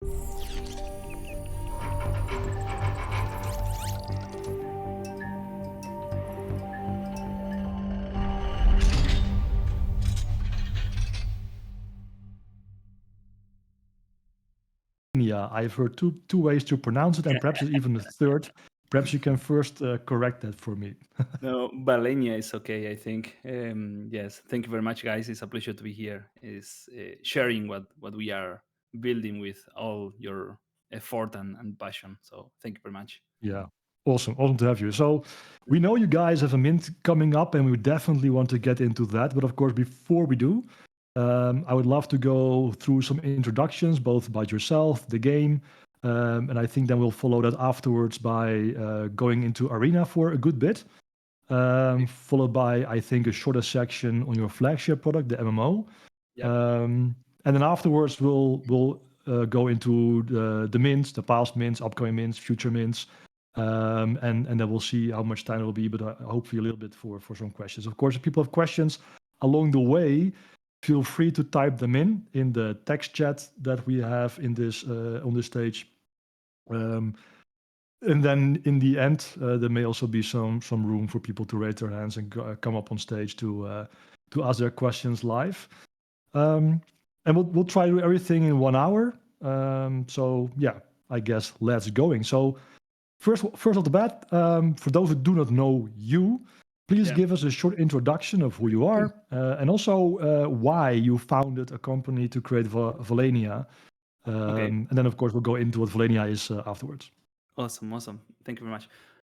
Yeah, I've heard two ways to pronounce it, and perhaps even a third. Perhaps you can first correct that for me. No, Valannia is okay, I think. Yes, thank you very much, guys. It's a pleasure to be here. Is sharing what we are building with all your effort and passion. So thank you very much. Yeah, awesome to have you. So we know you guys have a mint coming up, and we definitely want to get into that. But of course, before we do, I would love to go through some introductions, both about yourself, the game, and I think then we'll follow that afterwards by going into Arena for a good bit, followed by, I think, a shorter section on your flagship product, the MMO. Yep. And then afterwards, we'll go into the mints, the past mints, upcoming mints, future mints, and then we'll see how much time it will be. But hopefully a little bit for some questions. Of course, if people have questions along the way, feel free to type them in the text chat that we have in this on this stage. And then in the end, there may also be some room for people to raise their hands and come up on stage to ask their questions live. And we'll try to do everything in 1 hour. So yeah, I guess let's going. So first off the bat, for those who do not know you, please give us a short introduction of who you are, and also why you founded a company to create Valannia. And then of course we'll go into what Valannia is afterwards. Awesome. Thank you very much.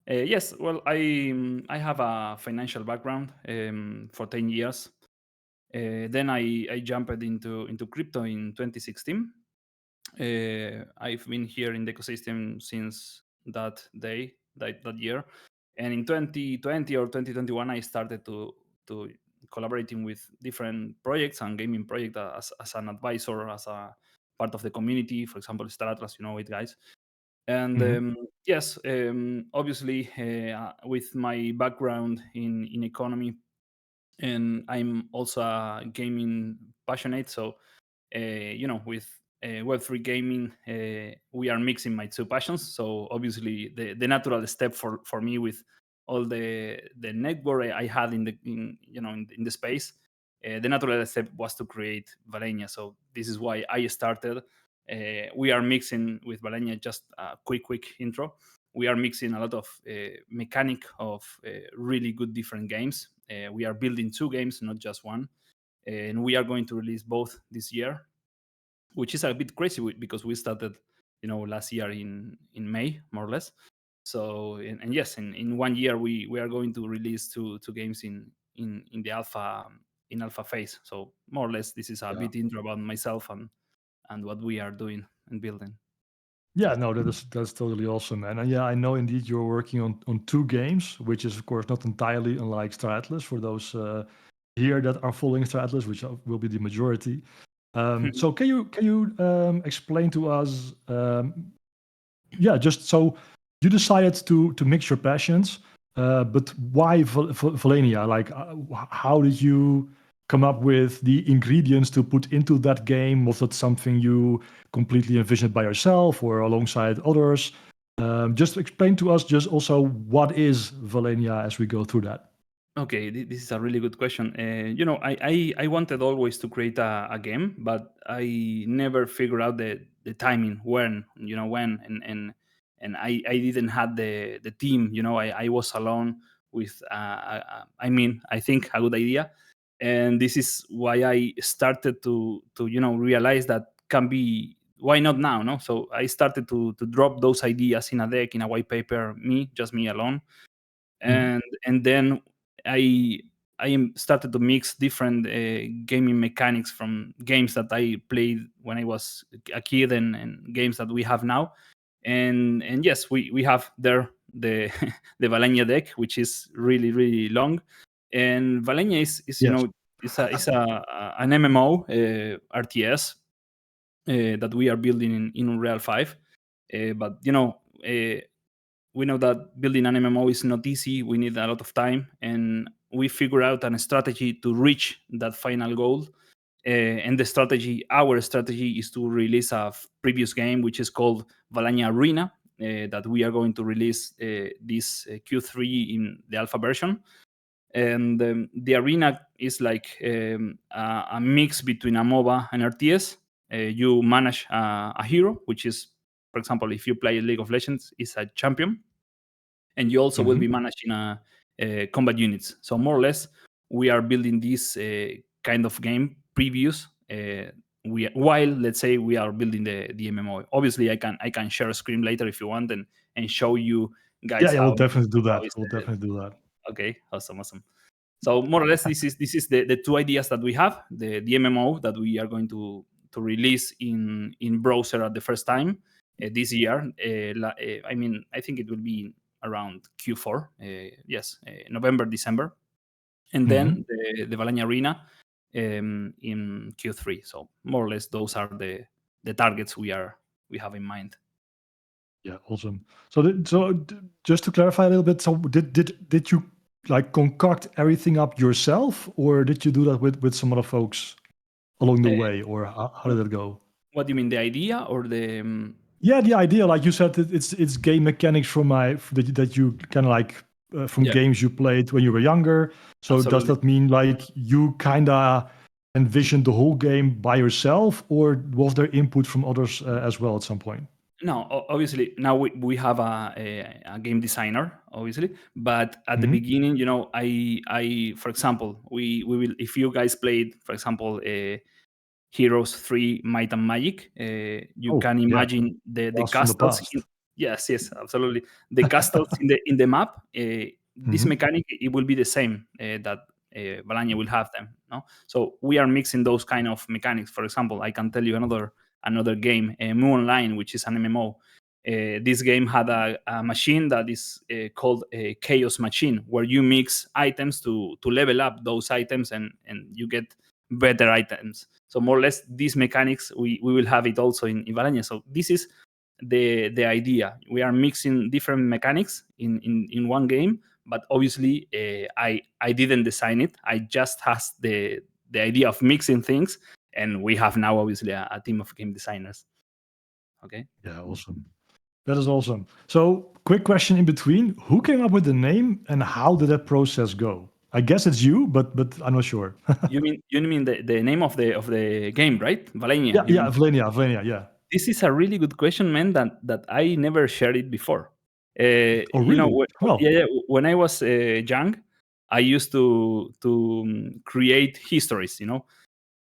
Yes, well, I have a financial background for 10 years. Then I jumped into crypto in 2016. I've been here in the ecosystem since that year, and in 2020 or 2021, I started to collaborating with different projects and gaming projects as an advisor, as a part of the community. For example, Star Atlas, you know it, guys. And yes, obviously, with my background in economy, and I'm also a gaming passionate. So, with Web3 gaming, we are mixing my two passions. So obviously, the natural step for me with all the network I had in the space, the natural step was to create Valannia. So this is why I started. We are mixing with Valannia. Just a quick intro. We are mixing a lot of mechanic of really good different games. We are building two games, not just one, and we are going to release both this year, which is a bit crazy because we started, last year in May, more or less. So, and yes, in 1 year we are going to release two games in the alpha phase. So more or less, this is a bit intro about myself and what we are doing and building. Yeah, no, that's totally awesome, man. And yeah, I know indeed you're working on two games, which is of course not entirely unlike Star Atlas for those here that are following Star Atlas, which will be the majority. So can you explain to us? Just so you decided to mix your passions, but why Valannia? Like, how did you come up with the ingredients to put into that game? Was that something you completely envisioned by yourself or alongside others? Just explain to us just also what is Valannia as we go through that. Okay, this is a really good question. I wanted always to create a game, but I never figured out the timing when and I didn't have the team. I was alone with I think a good idea, and this is why I started to realize that can be, why not now, no? So I started to drop those ideas in a deck, in a white paper, just me alone, and then I started to mix different gaming mechanics from games that I played when I was a kid and games that we have now, and yes, we have there the the Valannia deck, which is really long, and Valannia is Yes. it's an MMO RTS that we are building in Unreal 5, but we know that building an MMO is not easy. We need a lot of time, and we figure out a strategy to reach that final goal. And our strategy is to release a previous game, which is called Valannia Arena, that we are going to release this Q3 in the alpha version. And the arena is like a mix between a MOBA and RTS. You manage a hero, which is, for example, if you play League of Legends, is a champion, and you also will be managing combat units. So more or less, we are building this kind of game previews. While let's say we are building the MMO. Obviously, I can share a screen later if you want and show you guys Yeah, how. we'll definitely do that. Is We'll definitely do that. Okay, awesome. So more or less, this is the two ideas that we have: the MMO that we are going to release in browser at the first time this year. I think it will be around Q4. Yes, November, December, and then the Valannia Arena in Q3. So more or less, those are the targets we have in mind. Yeah, awesome. So just to clarify a little bit, so did you like concoct everything up yourself, or did you do that with some other folks along the way, or how did it go? What do you mean, the idea or the? Yeah, the idea, like you said, it's game mechanics from that you kind of like from games you played when you were younger. So Absolutely. does that mean like you kind of envisioned the whole game by yourself, or was there input from others as well at some point? No, obviously now we have a game designer, obviously, but at the beginning, I for example, we will, if you guys played, for example, Heroes 3 Might and Magic, you can imagine the from the castles. past. Yes, absolutely. The castles in the map. This mechanic, it will be the same that Valannia will have them. No, so we are mixing those kind of mechanics. For example, I can tell you another game, Mu Online, which is an MMO. This game had a machine that is called a chaos machine, where you mix items to level up those items, and you get better items. So more or less, these mechanics we will have it also in Valannia. So this is the idea. We are mixing different mechanics in one game, but obviously I didn't design it. I just has the idea of mixing things, and we have now obviously a team of game designers. Okay. Yeah, awesome. That is awesome. So, quick question in between: who came up with the name, and how did that process go? I guess it's you, but I'm not sure. you mean the name of the game, right? Valannia. Yeah, Valannia, yeah. This is a really good question, man. That I never shared it before. Oh, really? Well, When I was young, I used to create histories.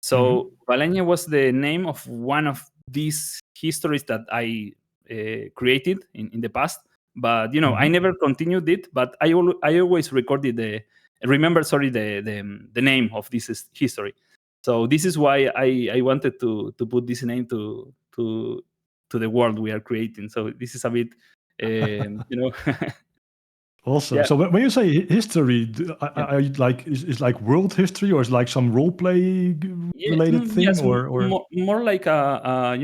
So Valannia was the name of one of these histories that I created in the past. But I never continued it. But I always recorded the name of this history. So this is why I wanted to put this name to the world we are creating. So this is a bit, awesome. Yeah. So when you say history, are you like is like world history, or is like some role play related thing, yes, or more like I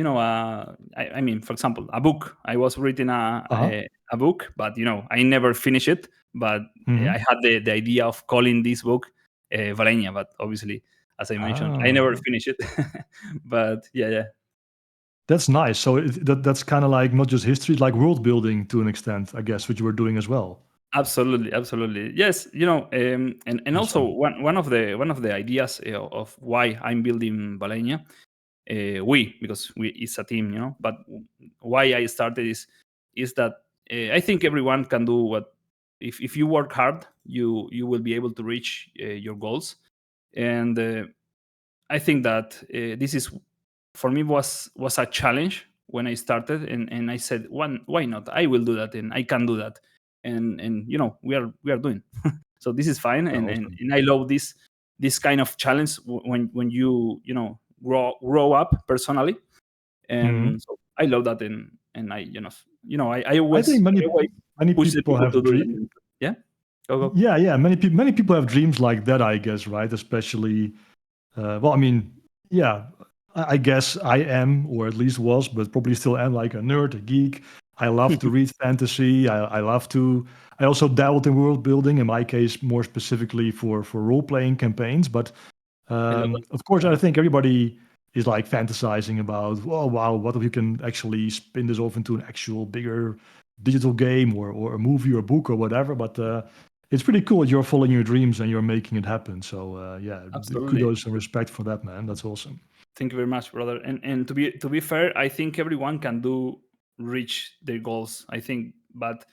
mean, for example, a book. I was reading a book, but I never finished it. But I had the idea of calling this book Valannia, but obviously, as I mentioned, I never finished it. But yeah. That's nice. So that's kind of like not just history, it's like world building to an extent, I guess, what you were doing as well. Absolutely. Yes, and Awesome. also one of the ideas of why I'm building Valannia, because it's a team, but why I started is that I think everyone can do what if you work hard, you will be able to reach your goals, and I think that this is for me was a challenge when I started, and I said, why not? I will do that, and I can do that, and we are doing. So this is fine, Yeah, and awesome. I love this kind of challenge when you grow up personally, and so I love that, and I I always I think many push the people people have to do dreams. that. Yeah, go. Yeah. Many people have dreams like that, I guess, right? Especially, well, I mean, yeah, I guess I am, or at least was, but probably still am, like a nerd, a geek. I love to read fantasy. I love to. I also dabbled in world building. In my case, more specifically for role playing campaigns. But I love that. Of course, Yeah. I think everybody is like fantasizing about, oh wow, what if you can actually spin this off into an actual bigger digital game or a movie or a book or whatever. But it's pretty cool that you're following your dreams and you're making it happen. So yeah, Absolutely. kudos and respect for that, man. That's awesome. Thank you very much, brother. And to be fair, I think everyone can do reach their goals. I think, but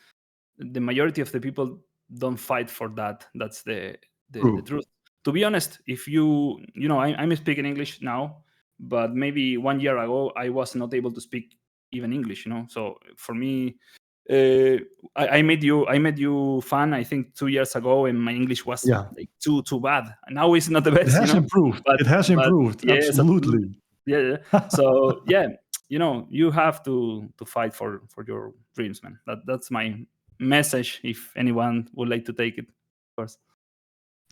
the majority of the people don't fight for that. That's the True. truth. To be honest, if I'm speaking English now, but maybe 1 year ago I was not able to speak even English. So for me, uh, I made you fun. I think 2 years ago, and my English was Yeah, like too bad. Now it's not the it best. has improved. But It has but improved. yes, absolutely. Absolutely. Yeah. So yeah, you have to fight for your dreams, man. That's my message. If anyone would like to take it, of course.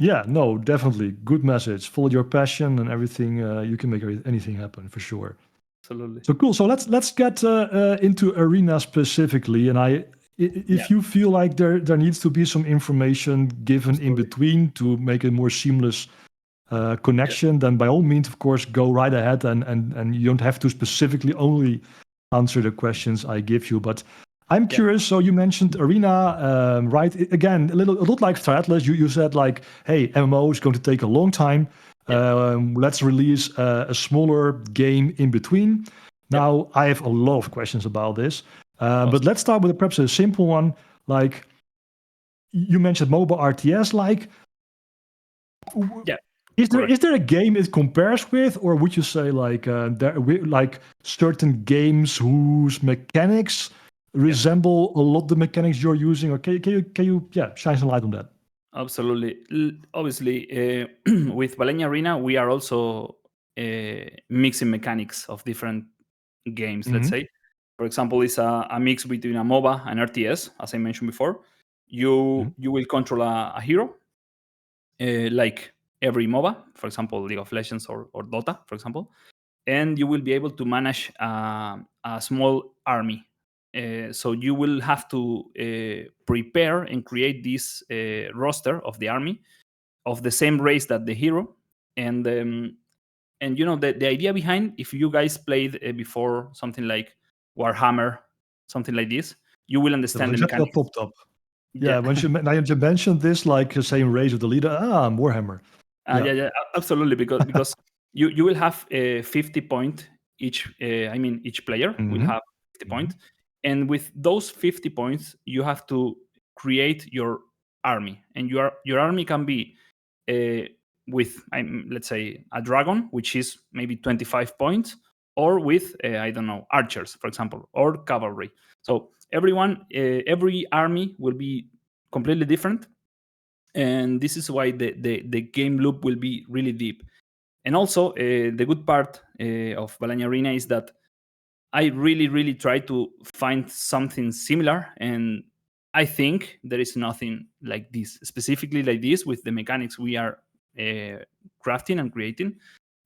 Yeah, no, definitely. Good message. Follow your passion and everything. You can make anything happen for sure. Absolutely. So cool. So let's get into Arena specifically. And Yeah. if you feel like there needs to be some information given in Absolutely. between to make a more seamless Yeah. connection, then by all means, of course, go right ahead and you don't have to specifically only answer the questions I give you. But I'm Yeah. curious. So you mentioned Arena, right? Again, a lot like Threadless. You said like, hey, MMO is going to take a long time. Yeah. Let's release a smaller game in between. Yeah. Now, I have a lot of questions about this, but Awesome. let's start with perhaps a simple one. Like you mentioned MOBA RTS. Like, Yeah. is Correct. there a game it compares with, or would you say like like certain games whose mechanics Yeah. resemble a lot the mechanics you're using? Or can you shine some light on that? Absolutely. Obviously, with Valannia Arena, we are also mixing mechanics of different games. Let's Hmm. say, for example, it's a mix between a MOBA and RTS, as I mentioned before. You will control a hero, like every MOBA, for example, League of Legends or Dota, for example, and you will be able to manage a small army. So you will have to prepare and create this roster of the army of the same race that the hero, and the idea behind, if you guys played before something like Warhammer, something like this, you will That was understand the exactly what mechanics. popped up. Yeah. Yeah, when now you mentioned this, like the same race of the leader. Ah, Warhammer. Yeah. Yeah, absolutely. Because you will have 50 point each. Each player will Hmm. have 50 points, and with those 50 points, you have to create your army, and your army can be with, let's say, a dragon, which is maybe 25 points, or with I don't know, archers, for example, or cavalry. So every army will be completely different, and this is why the game loop will be really deep. And also, the good part of Valannia Arena is that I really try to find something similar, and I think there is nothing like this, specifically like this, with the mechanics we are crafting and creating.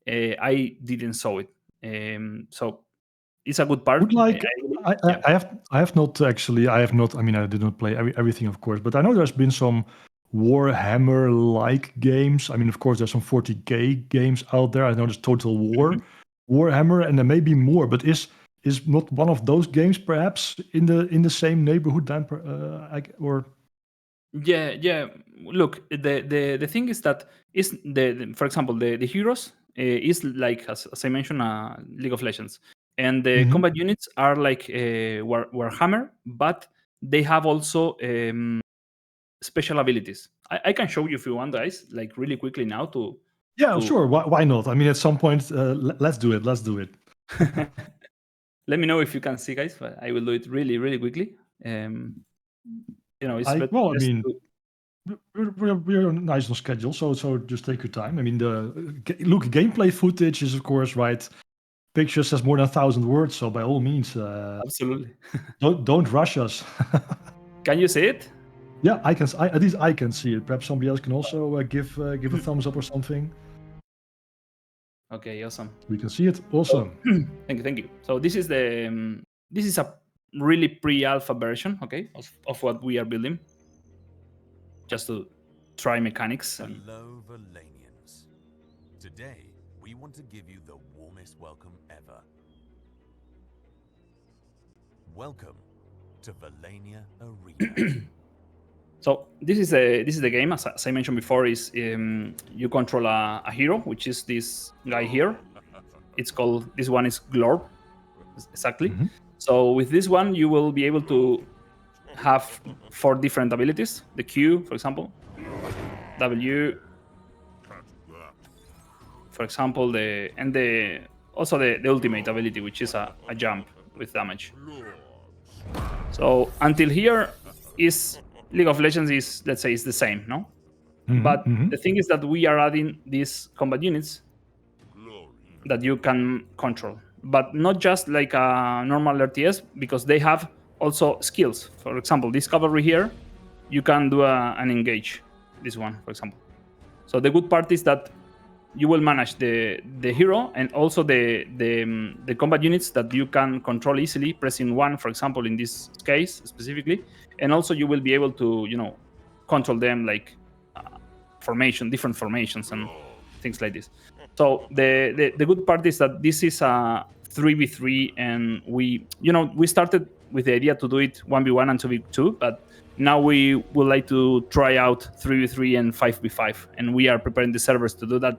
I didn't saw it, so it's a good part. Would like I, I Yeah, I have not actually I have not I mean I did not play everything of course, but I know there's been some Warhammer like games. I mean of course there's some 40K games out there. I know there's Total War, Mhm. Warhammer, and there may be more, but is not one of those games perhaps in the same neighborhood then or Yeah. Look, the thing is that is for example, the heroes is like, as I mentioned, League of Legends, and the Mhm. combat units are like Warhammer, but they have also special abilities. I can show you if you want, guys, like really quickly now Yeah, to sure. Why not? I mean at some point let's do it. Let's do it. let me know if you can see, guys. But I will do it really quickly. It's I well I best mean to. we're nice on schedule, so just take your time. I mean, look, gameplay footage is of course right. Pictures has more than 1,000 words, so by all means, Absolutely. don't rush us. Can you see it? Yeah, at least I can see it. Perhaps somebody else can also give a thumbs up or something. Okay, awesome. We can see it. So, Awesome. thank you. So this is a really pre-alpha version, okay, of what we are building, just to try mechanics. Hello, Valanians. Today, we want to give you the warmest welcome ever. Welcome to Valannia Arena. So this is the game. As I mentioned before, is you control a hero, which is this guy here. It's called, this one is Glorb, exactly. Mhm. So with this one, you will be able to have 4 different abilities. The Q, for example, W, for example, also the ultimate ability, which is a jump with damage. So until here is League of Legends is, let's say, is the same, no? Mhm, But mhm. the thing is that we are adding these combat units that you can control, but not just like a normal RTS, because they have also skills. For example, this cavalry here, you can do an engage. This one, for example. So the good part is that you will manage the hero and also the combat units that you can control easily, pressing 1, for example, in this case specifically, and also you will be able to control them like different formations and things like this. So the good part is that this is a 3v3, and we started with the idea to do it 1v1 and 2v2, but now we would like to try out 3v3 and 5v5, and we are preparing the servers to do that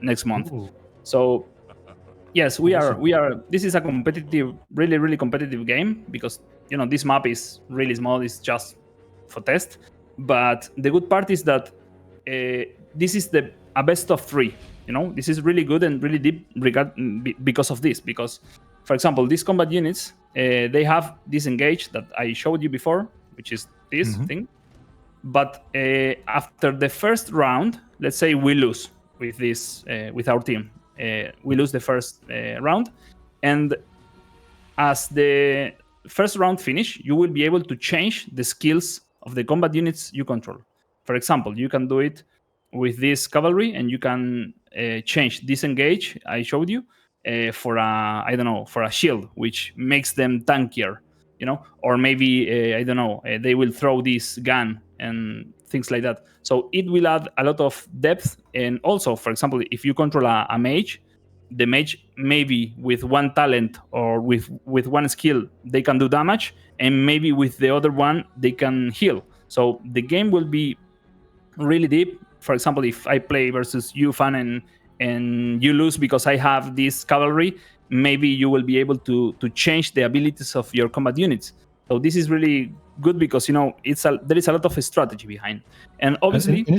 next month. Ooh, So yes, we awesome. are. This is a competitive, really, really competitive game, because this map is really small. It's just for test. But the good part is that this is a best of 3. This is really good and really deep because of this. Because, for example, these combat units, they have this engage that I showed you before, which is this Mhm. thing. But after the first round, let's say we lose with this with our team. We lose the first round, and as the first round finish, you will be able to change the skills of the combat units you control. For example, you can do it with this cavalry, and you can change disengage I showed you for for a shield, which makes them tankier. Or maybe I don't know, they will throw this gun and things like that. So it will add a lot of depth. And also, for example, if you control a mage, the mage maybe with one talent or with one skill they can do damage, and maybe with the other one they can heal. So the game will be really deep. For example, if I play versus you, Fan, and you lose because I have this cavalry, maybe you will be able to change the abilities of your combat units. So this is really good because there is a lot of strategy behind, and obviously, And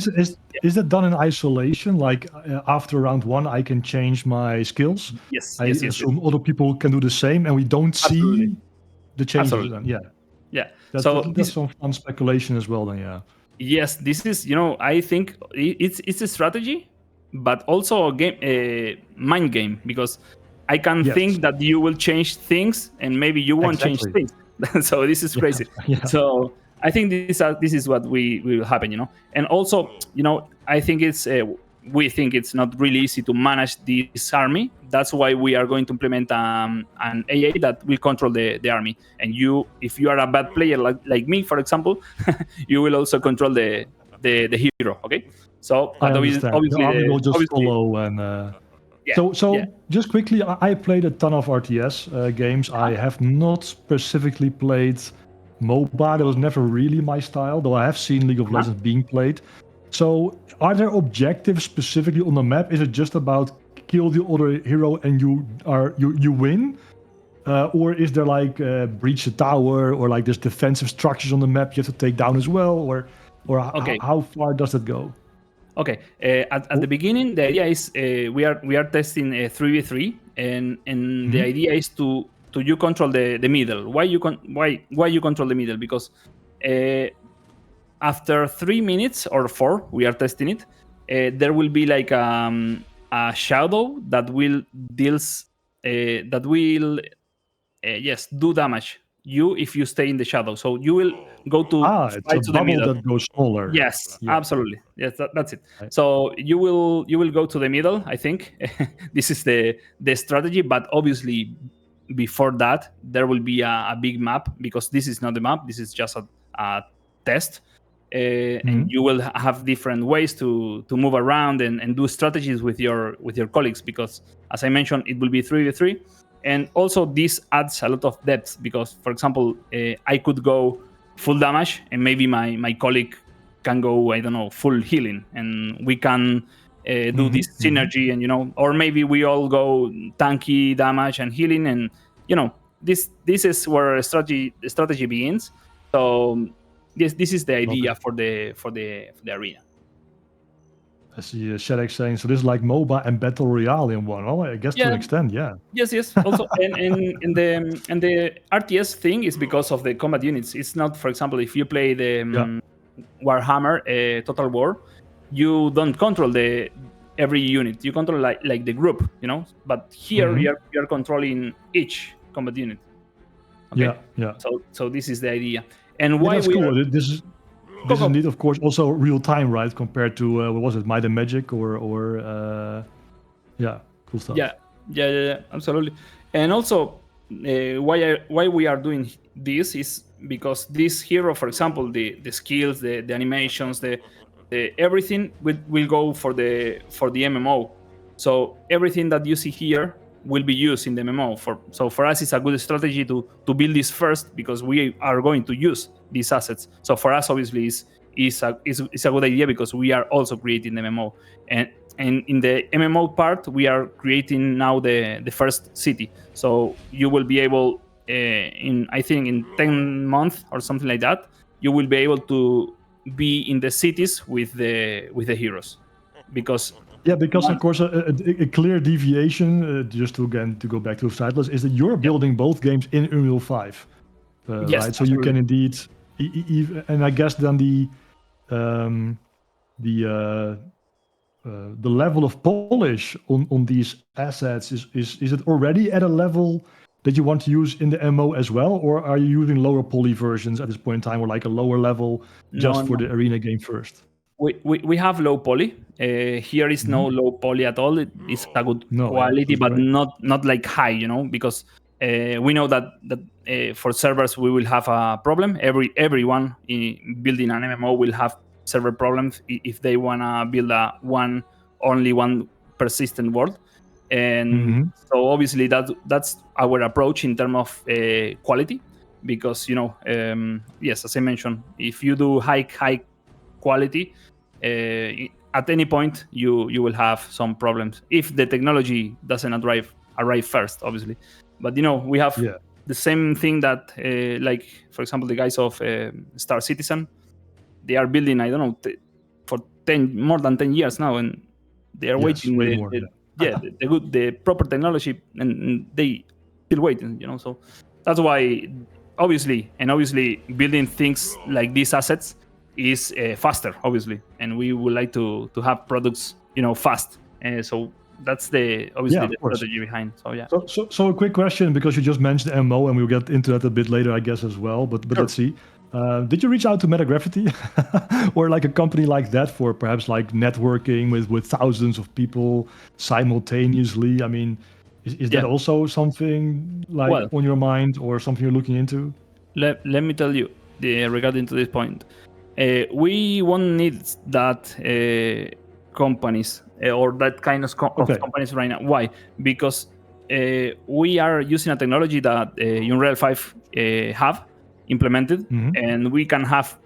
is that done in isolation? Like after round 1, I can change my skills. yes, I yes, yes, yes, assume other people can do the same, and we don't absolutely, see the changes. absolutely, Then, yeah, yeah. So that's this some fun speculation as well. Then, yeah. Yes, this is, I think it's a strategy, but also a mind game, because I can Yes, think that you will change things and maybe you won't change exactly. things. So this is Yeah, crazy. yeah. So I think this is what will happen. And also, I think we think it's not really easy to manage this army. That's why we are going to implement an AA that will control the army. And if you are a bad player like me, for example, you will also control the hero. Okay. So, I but understand. The obviously, army will just obviously, follow, and yeah, so yeah. just quickly, I played a ton of RTS games. I have not specifically played MOBA. That was never really my style, though I have seen League of Uh-huh. Legends being played. So, are there objectives specifically on the map? Is it just about kill the other hero and you win? Or is there like breach the tower, or like there's defensive structures on the map you have to take down as well, or Okay. how far does it go? Okay. At the beginning, the idea is we are testing 3v3, and the Mhm. idea is to you control the middle. Why you control the middle? Because uh, after 3 minutes or 4, we are testing it. There will be like a shadow that will deals that will yes, do damage you if you stay in the shadow. So you will go to It's a fight to the bubble middle. that goes smaller. Yes, Yeah. absolutely. Yes, that's it. I- So you will go to the middle. I think this is the strategy. But obviously, before that, there will be a big map, because this is not the map. This is just a test. and you will have different ways to move around and do strategies with your colleagues, because as I mentioned, it will be 3v3. And also this adds a lot of depth, because for example, I could go full damage and maybe my colleague can go, I don't know, full healing, and we can do this synergy, and or maybe we all go tanky damage and healing, and this is where strategy begins. So this is the idea for the arena. I see Shadek saying, so this is like MOBA and Battle Royale in one. Oh, I guess to an extent, yeah. Yes. Also, and the RTS thing is because of the combat units. It's not, for example, if you play the Warhammer Total War, you don't control every unit. You control like the group, But here you're controlling each combat unit. Okay? Yeah. So this is the idea. And why that's cool. This is indeed, of course, also real time, right? Compared to what was it, Might and Magic or cool stuff. Yeah, absolutely. And also, why we are doing this is because this hero, for example, the skills, the animations, the everything will go for the MMO. So everything that you see here will be used in the MMO. So for us, it's a good strategy to build this first, because we are going to use these assets. So for us, obviously, is a good idea, because we are also creating the MMO. And in the MMO part, we are creating now the first city. So you will be able, I think in 10 months or something like that, you will be able to be in the cities with the heroes, because of course a clear deviation, just to go back to the Sightless, is that you're building both games in Unreal 5, yes, right? So absolutely. you can indeed, and I guess then the level of polish on these assets is it already at a level that you want to use in the MMO as well, or are you using lower poly versions at this point in time, or like a lower level just for the arena game first? We have low poly. Here is no low poly at all. It's a good quality, but great. not like high, because we know that for servers we will have a problem. Everyone building an MMO will have server problems if they wanna build only one persistent world. And so obviously that's our approach in terms of quality, because yes, as I mentioned, if you do high quality, at any point you will have some problems if the technology doesn't arrive first, obviously. But we have the same thing that like, for example, the guys of Star Citizen, they are building, I don't know, for more than 10 years now, and they are waiting the proper technology, and they still waiting, so that's why obviously building things like these assets is faster, obviously, and we would like to have products fast, so that's the strategy behind. So yeah. So a quick question, because you just mentioned MMO, and we'll get into that a bit later, I guess, as well, but sure. Let's see. Did you reach out to Metagraphity or like a company like that for perhaps like networking with thousands of people simultaneously? I mean, is that also something like on your mind, or something you're looking into? Let me tell you, regarding to this point, we won't need that companies or that kind of companies right now. Why? Because we are using a technology that Unreal 5 have implemented, and we can have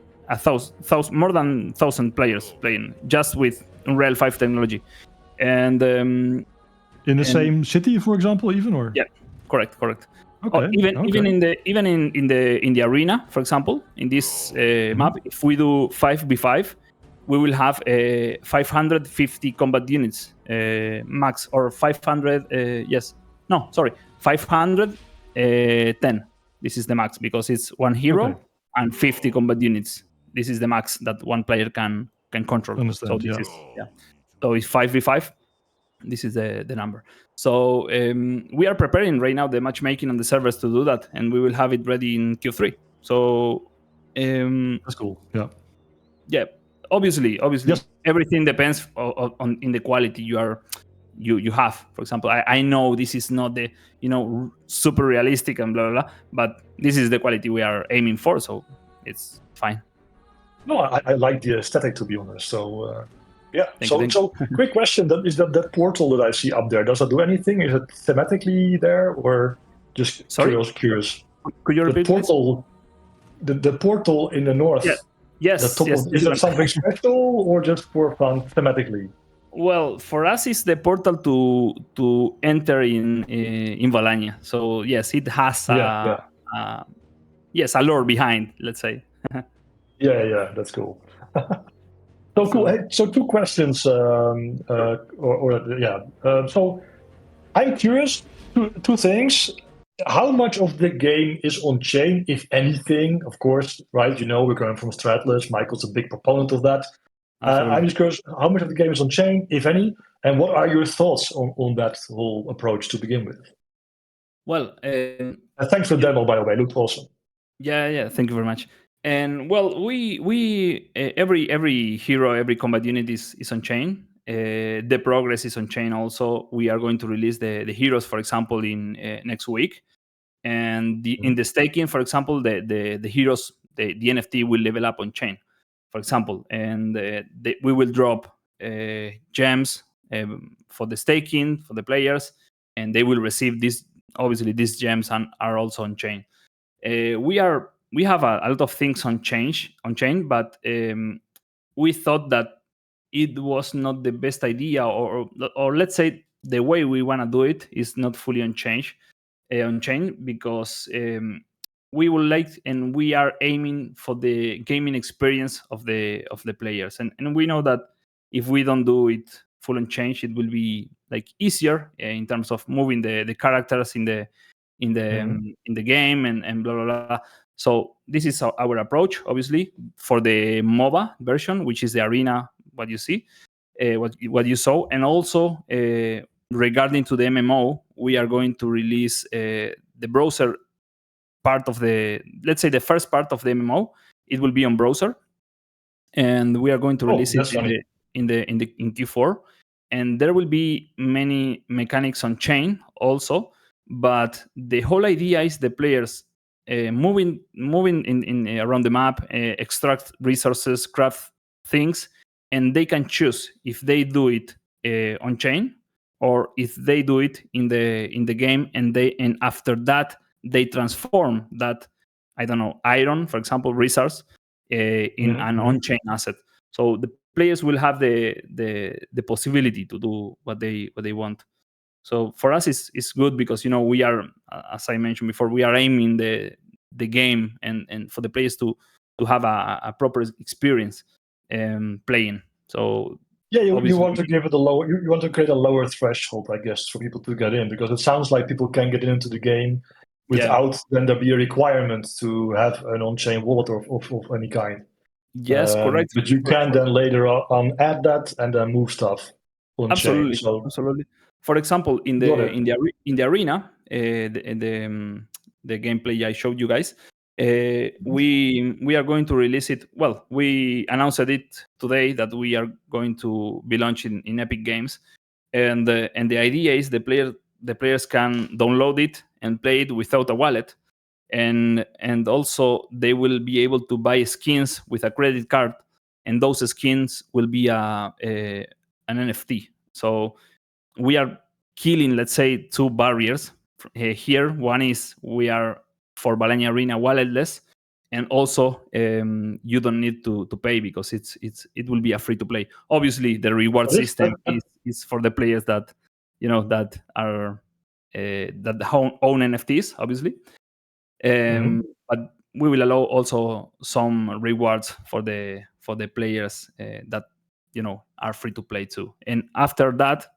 more than 1,000 players playing just with Unreal 5 technology. And in the same city, for example, even, or correct. Okay. Even in the arena, for example, in this map, if we do 5v5, we will have 550 combat units max, or 510. This is the max, because it's one hero and 50 combat units. This is the max that one player can control. Understand, so this is so it's 5v5. This is the number. So we are preparing right now the matchmaking on the servers to do that, and we will have it ready in Q3. So that's cool. Yeah. Obviously, everything depends on in the quality you have. For example, I know this is not the super realistic and blah blah blah, but this is the quality we are aiming for, so it's fine. No, I like the aesthetic, to be honest. So yeah. Thank you. So quick question: that portal that I see up there, does that do anything? Is it thematically there, or just Sorry? curious? Could you The repeat, please? portal, the portal in the north. Yeah. Yes. The top Yes. of, This is that one. something special or just for fun thematically? Well, for us, it's the portal to enter in Valannia. So yes, it has Yeah. a lore behind. Let's say. Yeah, that's cool. So cool. So Hey, so two questions. So I'm curious. Two things. How much of the game is on chain, if anything? Of course, right? You know, we're going from Stratless. Michael's a big proponent of that. I'm absolutely. just curious, how much of the game is on chain, if any, and what are your thoughts on that whole approach to begin with? Well, And thanks for the demo, by the way. It looked awesome. yeah. Thank you very much. And well, we every hero, every combat unit is on chain. The progress is on chain. Also, we are going to release the heroes, for example, in next week. And in the staking, for example, the heroes, the NFT will level up on chain, for example, and we will drop gems for the staking for the players, and they will receive this. Obviously, these gems are also on chain. We have a lot of things on chain, but we thought that it was not the best idea, or let's say the way we want to do it is not fully on chain because we would like and we are aiming for the gaming experience of the players, and we know that if we don't do it full on chain, it will be like easier in terms of moving the characters in the game and blah blah blah. So this is our approach, obviously, for the MOBA version, which is the arena, what you see, what you saw, and also regarding to the MMO, we are going to release the browser part of the, let's say, the first part of the MMO. It will be on browser, and we are going to release it in Q4. And there will be many mechanics on chain also, but the whole idea is the players moving in around the map, extract resources, craft things, and they can choose if they do it on chain or if they do it in the game, and after that they transform that, I don't know, iron, for example, resource in an on-chain asset. So the players will have the possibility to do what they want. So for us, it's good because we are, as I mentioned before, we are aiming the game and for the players to have a proper experience playing. So yeah, you obviously, want to give it a lower. You want to create a lower threshold, I guess, for people to get in, because it sounds like people can get into the game without then there be a requirement to have an on-chain wallet of any kind. Yes, correct. But you can then later on add that and then move stuff on chain. So Absolutely. For example, in the arena, the gameplay I showed you guys, we are going to release it. Well, we announced it today that we are going to be launching in Epic Games, and the idea is the players can download it and play it without a wallet, and also they will be able to buy skins with a credit card, and those skins will be an NFT. So we are killing, let's say, two barriers here. One is we are for Valannia Arena walletless, and also you don't need to pay because it will be a free to play. Obviously, the reward system is for the players that that are that own NFTs, obviously. But we will allow also some rewards for the players that are free to play too. And after that,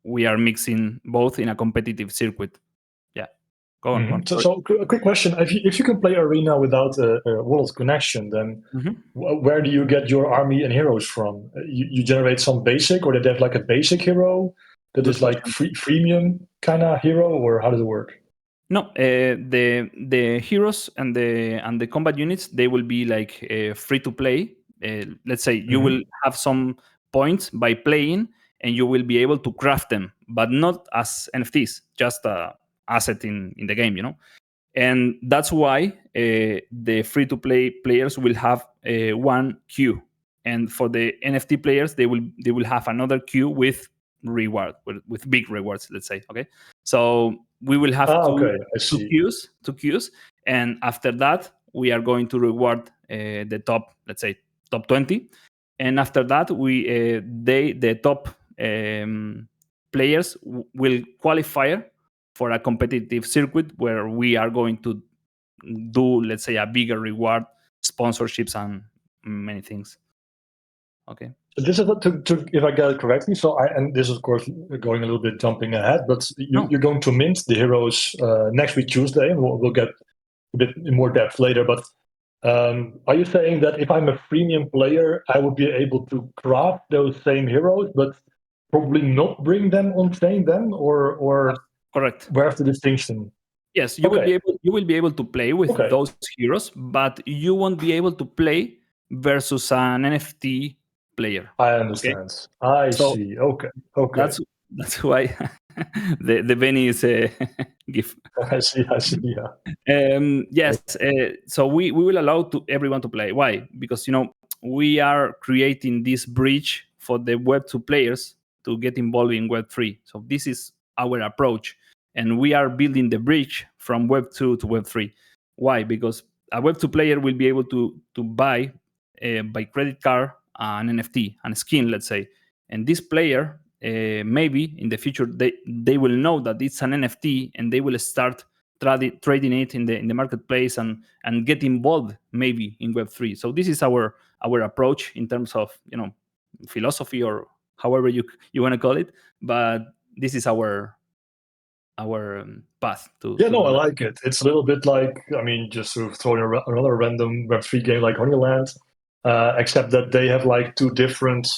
we are mixing both in a competitive circuit. Yeah, go on. So a quick question: if you can play Arena without a wallet connection, then where do you get your army and heroes from? You generate some basic, or did they have like a basic hero that is like freemium kind of hero, or how does it work? No, the heroes and the combat units, they will be like free to play. Let's say you will have some points by playing, and you will be able to craft them, but not as NFTs, just a asset in the game, And that's why the free-to-play players will have one queue, and for the NFT players, they will have another queue with with big rewards. Let's say, okay. So we will have Okay, I two see. queues, and after that, we are going to reward the top, let's say, top 20, and after that, the top players will qualify for a competitive circuit where we are going to do, let's say, a bigger reward, sponsorships, and many things. Okay. So this is if I get it correctly. So and this is of course going a little bit jumping ahead, but you're going to mint the heroes next week Tuesday, and we'll get a bit in more depth later. But are you saying that if I'm a freemium player, I would be able to craft those same heroes, but probably not bring them on chain then, or correct? Where's the distinction? Yes, you will be able to play with those heroes, but you won't be able to play versus an NFT player. I understand. Okay? I see. Okay. That's why the Benny is a gift. I see. Yeah. Yes. So we will allow everyone to play. Why? Because we are creating this bridge for the Web2 players to get involved in Web3. So this is our approach, and we are building the bridge from Web2 to Web3. Why? Because a Web2 player will be able to buy by credit card an NFT, an skin, let's say, and this player maybe in the future they will know that it's an NFT, and they will start trading it in the marketplace and get involved maybe in Web3. So this is our approach in terms of philosophy, or however you want to call it, but this is our path to I like it. It's a little bit like, just sort of throwing another random Web3 game like Honeyland, except that they have like two different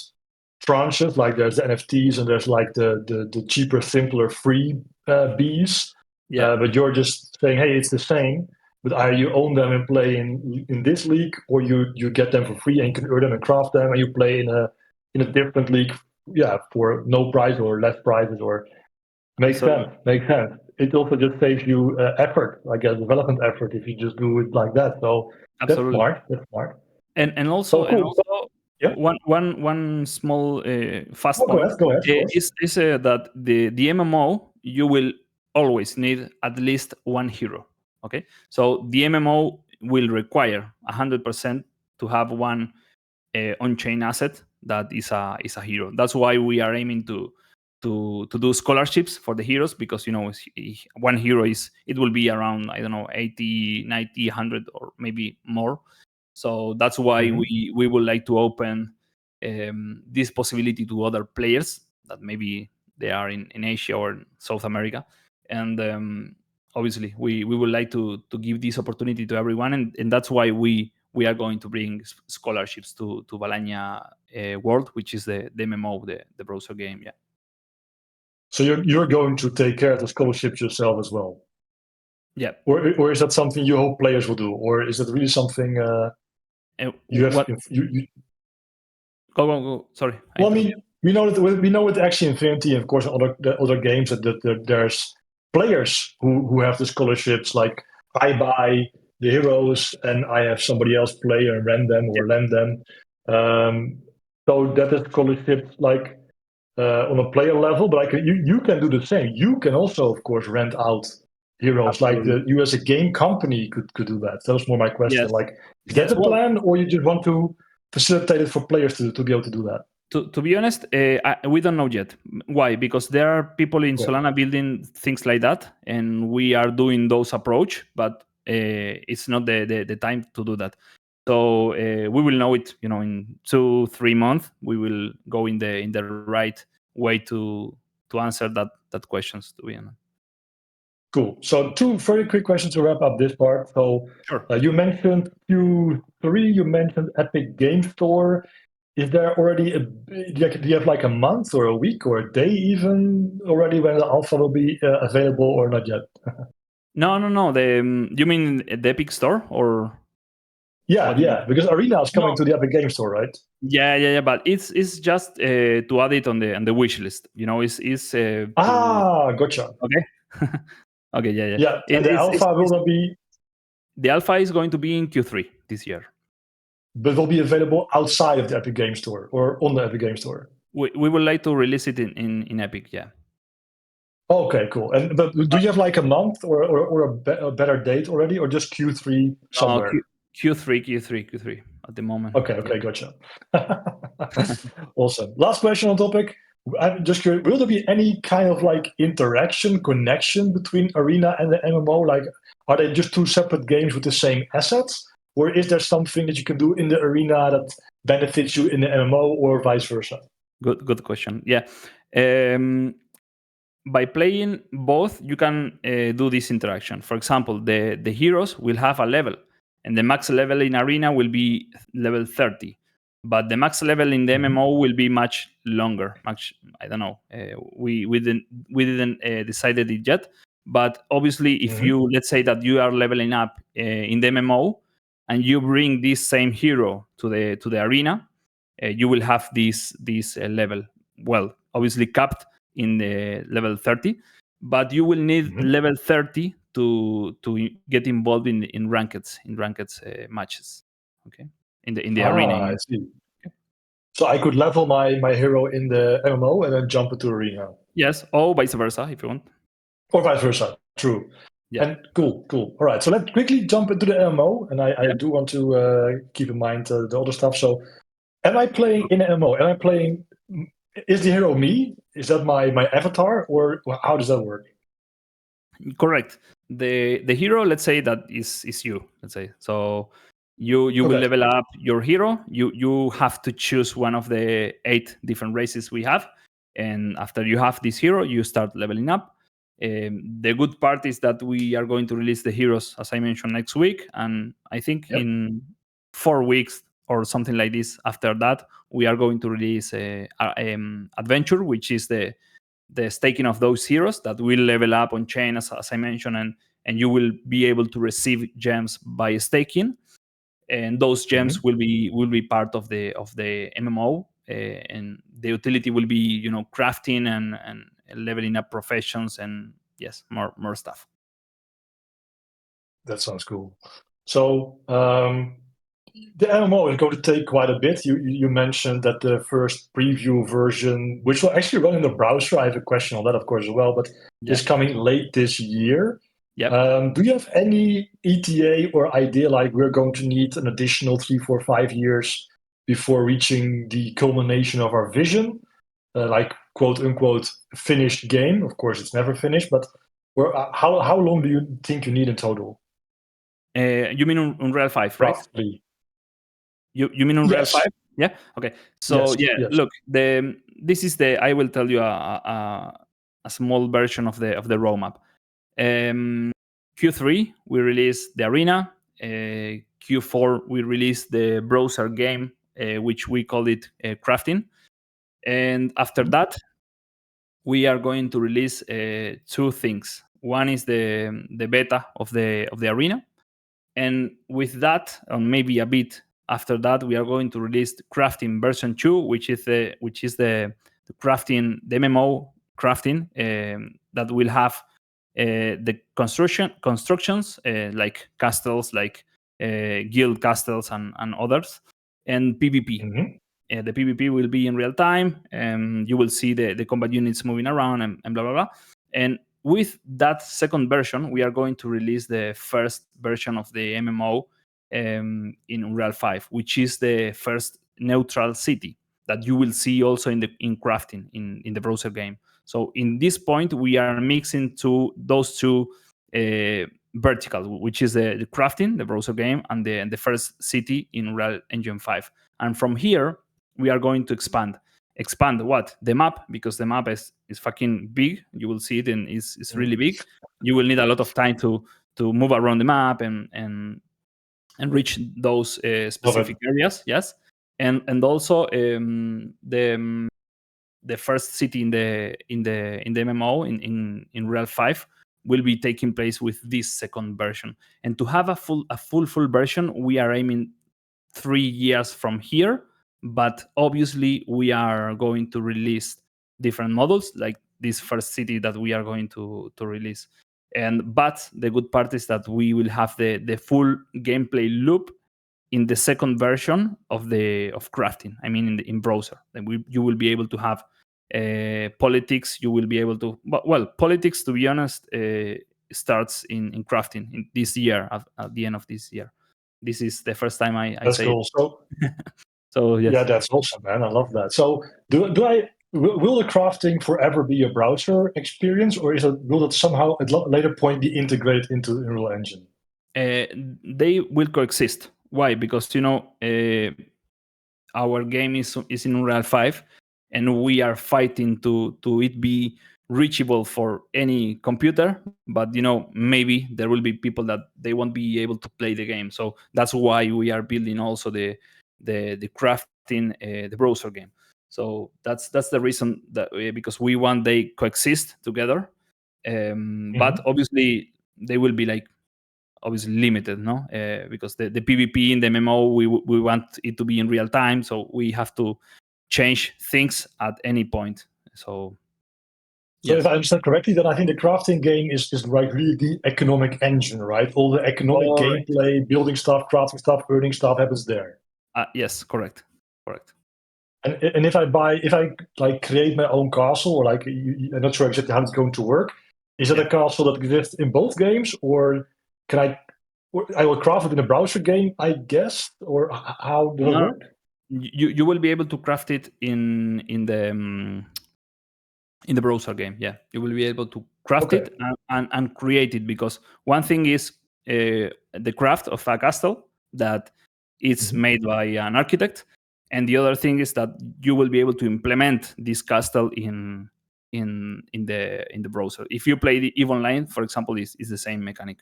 tranches. Like there's the NFTs and there's like the cheaper, simpler free bees. Yeah. But you're just saying, hey, it's the same, but either you own them and play in this league, or you get them for free and you can earn them and craft them, and you play in a different league, for no price or less prices, or makes sense. It also just saves you effort, I guess, development effort, if you just do it like that. So absolutely. That's smart. And also, yeah. one small fast point go ahead, is that the MMO, you will always need at least one hero. Okay, so the MMO will require 100% to have one on-chain asset that is a hero. That's why we are aiming to do scholarships for the heroes, because one hero it will be around, I don't know, 80, 90, 100, or maybe more. So that's why we would like to open this possibility to other players that maybe they are in Asia or in South America, and obviously we would like to give this opportunity to everyone, and that's why we are going to bring scholarships to Valannia World, which is the MMO, the browser game. Yeah. So you're going to take care of the scholarships yourself as well? Yeah. Or is that something you hope players will do, or is it really something you have? Go. Sorry. Well, we know it actually Infinity, and of course other games that there's players who have the scholarships. Like I buy the heroes and I have somebody else play and rent them or lend them. So that is scholarships like on a player level, but you can do the same. You can also, of course, rent out heroes. Absolutely. Like you as a game company could do that. That was more my question. Yes. Like, is that the plan, or you just want to facilitate it for players to be able to do that? To be honest, we don't know yet. Why? Because there are people in Solana building things like that, and we are doing those approach, but it's not the time to do that. So we will know it, in 2-3 months. We will go in the right way to answer that questions, to be honest. Cool. So 2 very quick questions to wrap up this part. So sure. You mentioned Q3. You mentioned Epic Game Store. Is there already do you have like a month or a week or a day even already when the alpha will be available, or not yet? No. You mean the Epic Store, or? Yeah, because Arena is coming to the Epic Game Store, right? Yeah. But it's just to add it on the wish list. It's gotcha. Okay. Okay. Yeah. Yeah, and the alpha will not be. The alpha is going to be in Q3 this year. But will be available outside of the Epic Game Store or on the Epic Game Store? We would like to release it in Epic, yeah. Okay, cool. But do you have like a month or a better date already, or just Q3 somewhere? Q3 at the moment. Okay, gotcha. Awesome. Last question on topic. I'm just curious, will there be any kind of like interaction, connection between Arena and the MMO? Like, are they just two separate games with the same assets? Or is there something that you can do in the Arena that benefits you in the MMO or vice versa? Good question. Yeah. By playing both, you can do this interaction. For example, the heroes will have a level, and the max level in Arena will be level 30. But the max level in the MMO will be much longer. I don't know. We didn't decided it yet. But obviously, if you, let's say that you are leveling up in the MMO, and you bring this same hero to the Arena, you will have this level. Well, obviously capped in the level 30, but you will need level 30 to get involved in ranked matches. Okay, in the Arena. I see. So I could level my hero in the MMO and then jump into Arena. Yes, or vice versa if you want. Or vice versa. True. Yeah. And cool. All right. So let's quickly jump into the MMO, and I do want to keep in mind the other stuff. So, am I playing in the MMO? Am I playing? Is the hero me? Is that my avatar, or how does that work? Correct. The hero, let's say that is you. Let's say so. You will level up your hero. You have to choose one of the 8 different races we have, and after you have this hero, you start leveling up. The good part is that we are going to release the heroes, as I mentioned, next week, and I think in 4 weeks or something like this. After that, we are going to release Adventure, which is the staking of those heroes that will level up on chain, as I mentioned, and you will be able to receive gems by staking, and those gems will be part of the MMO, and the utility will be crafting and leveling up professions and yes, more stuff. That sounds cool. So the MMO is going to take quite a bit. You mentioned that the first preview version, which will actually run in the browser, I have a question on that, of course, as well, but is coming late this year. Yep. Do you have any ETA or idea, like we're going to need an additional 3, 4, 5 years before reaching the culmination of our vision, like quote unquote finished game? Of course, it's never finished, but how long do you think you need in total? You mean Unreal 5, right? Roughly. You mean Unreal 5? Yeah. Okay. So yes. Look, this is I will tell you a small version of the roadmap. Q3 we release the Arena. Q4 we release the browser game, which we call it crafting, and after that we are going to release 2 things. One is the beta of the Arena, and with that, maybe a bit after that, we are going to release the crafting version 2, which is the crafting, the MMO crafting, that will have the constructions like castles, like guild castles and others, and PvP. The PvP will be in real time, and you will see the combat units moving around and blah blah blah. And with that second version, we are going to release the first version of the MMO in Unreal 5, which is the first neutral city that you will see also in crafting in the browser game. So in this point, we are mixing those two verticals, which is the crafting, the browser game, and the first city in Unreal Engine 5. And from here, we are going to expand what? The map, because the map is fucking big. You will see it, and it's really big. You will need a lot of time to move around the map and reach those specific areas. Yes, and also the first city in the MMO in Real 5 will be taking place with this second version. And to have a full version, we are aiming 3 years from here. But obviously, we are going to release different models, like this first city that we are going to release. But the good part is that we will have the full gameplay loop in the second version of crafting. I mean, in browser. Then you will be able to have politics. You will be able to politics. To be honest, starts in crafting in this year at the end of this year. This is the first time I That's say cool. So so. Yes. yeah, that's awesome, man. I love that. So will the crafting forever be a browser experience, or will it somehow at a later point be integrated into the Unreal Engine? They will coexist. Why? Because our game is in Unreal 5, and we are fighting to it be reachable for any computer. But maybe there will be people that they won't be able to play the game. So that's why we are building also the crafting the browser game. So that's the reason that because we want they coexist together. But obviously they will be like obviously limited, no? Because the PvP in the MMO we want it to be in real time, so we have to change things at any point. So if I understand correctly, then I think the crafting game is like really the economic engine, right? All the economic gameplay, building stuff, crafting stuff, earning stuff happens there. Yes, correct. And if I like create my own castle, or like I'm not sure exactly how it's going to work. Is it a castle that exists in both games, or can I will craft it in a browser game, I guess, or how does it work? You will be able to craft it in the browser game. Yeah, you will be able to craft it and create it, because one thing is the craft of a castle that it's made by an architect, and the other thing is that you will be able to implement this castle in the browser. If you play the EVE Online, for example, is the same mechanic.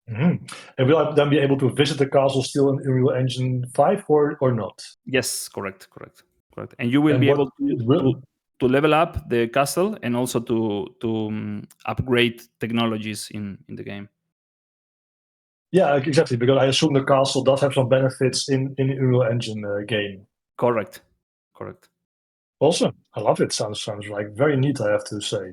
And will I then be able to visit the castle still in Unreal Engine 5 or not? Yes, correct. And you will be able to level up the castle and also to upgrade technologies in the game. Yeah, exactly, because I assume the castle does have some benefits in the Unreal Engine game. Correct. Awesome. I love it. Sounds like very neat, I have to say.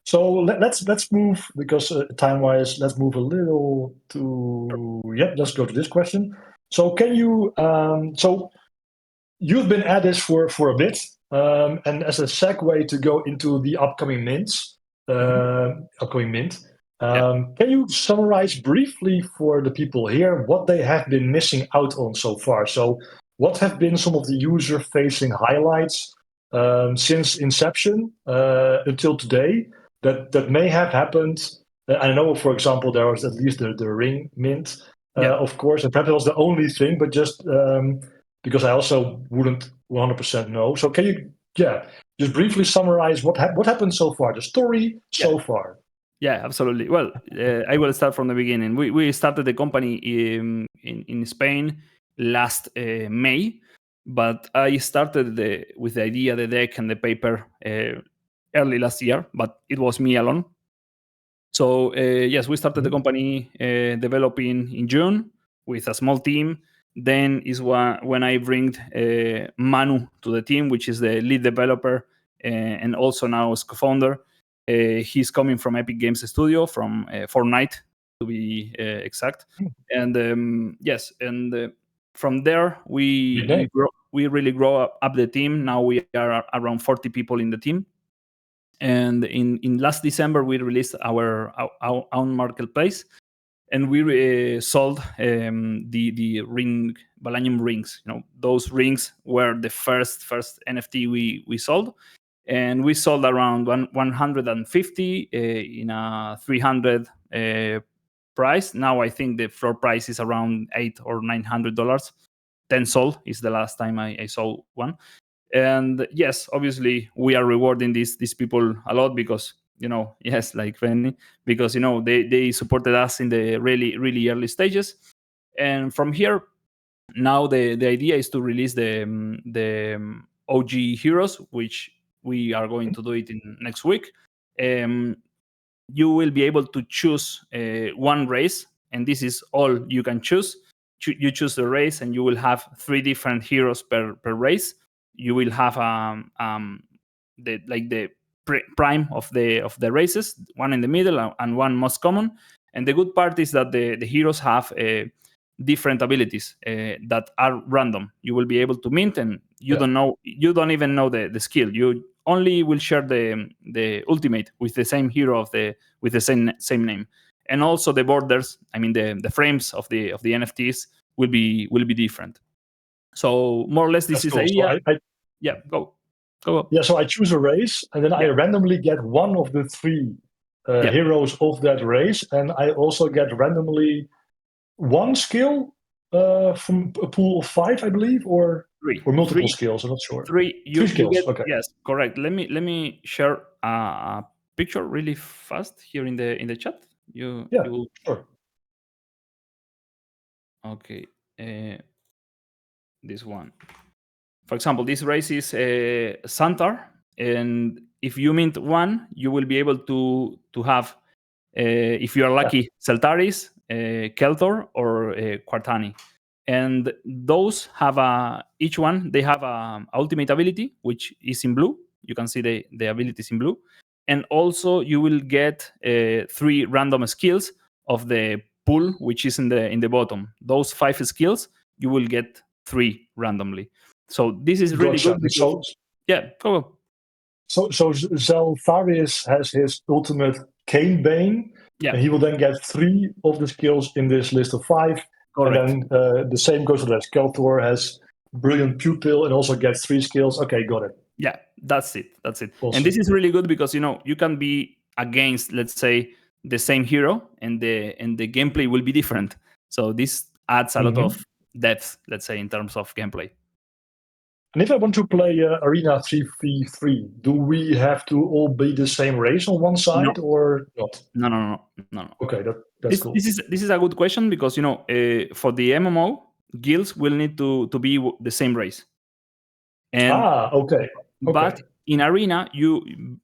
So let's move, because time-wise, let's move a little to let's go to this question. So can you so you've been at this for a bit, and as a segue to go into the upcoming mint, can you summarize briefly for the people here what they have been missing out on so far? So what have been some of the user-facing highlights since inception until today that may have happened? I know, for example, there was at least the ring mint, of course, and perhaps it was the only thing, but just because I also wouldn't 100% know. So can you, just briefly summarize what happened so far, the story so far? Yeah, absolutely. Well, I will start from the beginning. We started the company in Spain last May, but I started with the idea, the deck, and the paper early last year, but it was me alone. So yes, we started the company developing in June with a small team. Then is when I bring Manu to the team, which is the lead developer and also now is co-founder. He's coming from Epic Games Studio, from Fortnite to be exact. And yes, and from there we really grow up the team. Now we are around 40 people in the team. And in last December we released our own marketplace, and we sold the ring Valannium rings. Those rings were the first NFT we sold, and we sold around 150 in a 300 price. Now I think the floor price is around $800 or $900. 10 sold is the last time I sold one. And yes, obviously we are rewarding these people a lot, because yes, like Fanny, because they supported us in the really early stages. And from here, now the idea is to release the OG heroes, which we are going to do it in next week. You will be able to choose one race, and this is all you can choose. You choose the race, and you will have 3 different heroes per race. You will have the prime of the races, one in the middle and one most common. And the good part is that the heroes have different abilities that are random. You will be able to mint, and you don't even know the skill. You only will share the ultimate with the same hero with the same name. And also the borders, I mean the frames of the NFTs will be different. So more or less this is cool. go. Yeah, so I choose a race, and then I randomly get one of the three heroes of that race, and I also get randomly one skill from a pool of 5, I believe, or multiple skills. I'm not sure. Three skills. Okay. Yes, correct. Let me share a picture really fast here in the chat. You will... Sure. Okay, this one. For example, this race is Santar, and if you mint one, you will be able to have, if you are lucky, Celtaris, Keltor, or Quartani. And those have each one, they have a ultimate ability, which is in blue. You can see the abilities in blue. And also you will get 3 random skills of the pool, which is in the bottom. Those 5 skills, you will get 3 randomly. So this is really good. Because, go. So Zeltharius has his ultimate Cane Bane, and he will then get 3 of the skills in this list of 5. Correct. And then the same goes for that. Keltor has Brilliant Pupil and also gets 3 skills. Okay, got it. Yeah, that's it. Awesome. And this is really good because you can be against, let's say, the same hero, and the gameplay will be different. So this adds a lot of depth, let's say, in terms of gameplay. And if I want to play Arena 3v3, do we have to all be the same race on one side or not? No. Okay, that's cool. This is a good question because for the MMO, guilds will need to be the same race. And okay. But in Arena,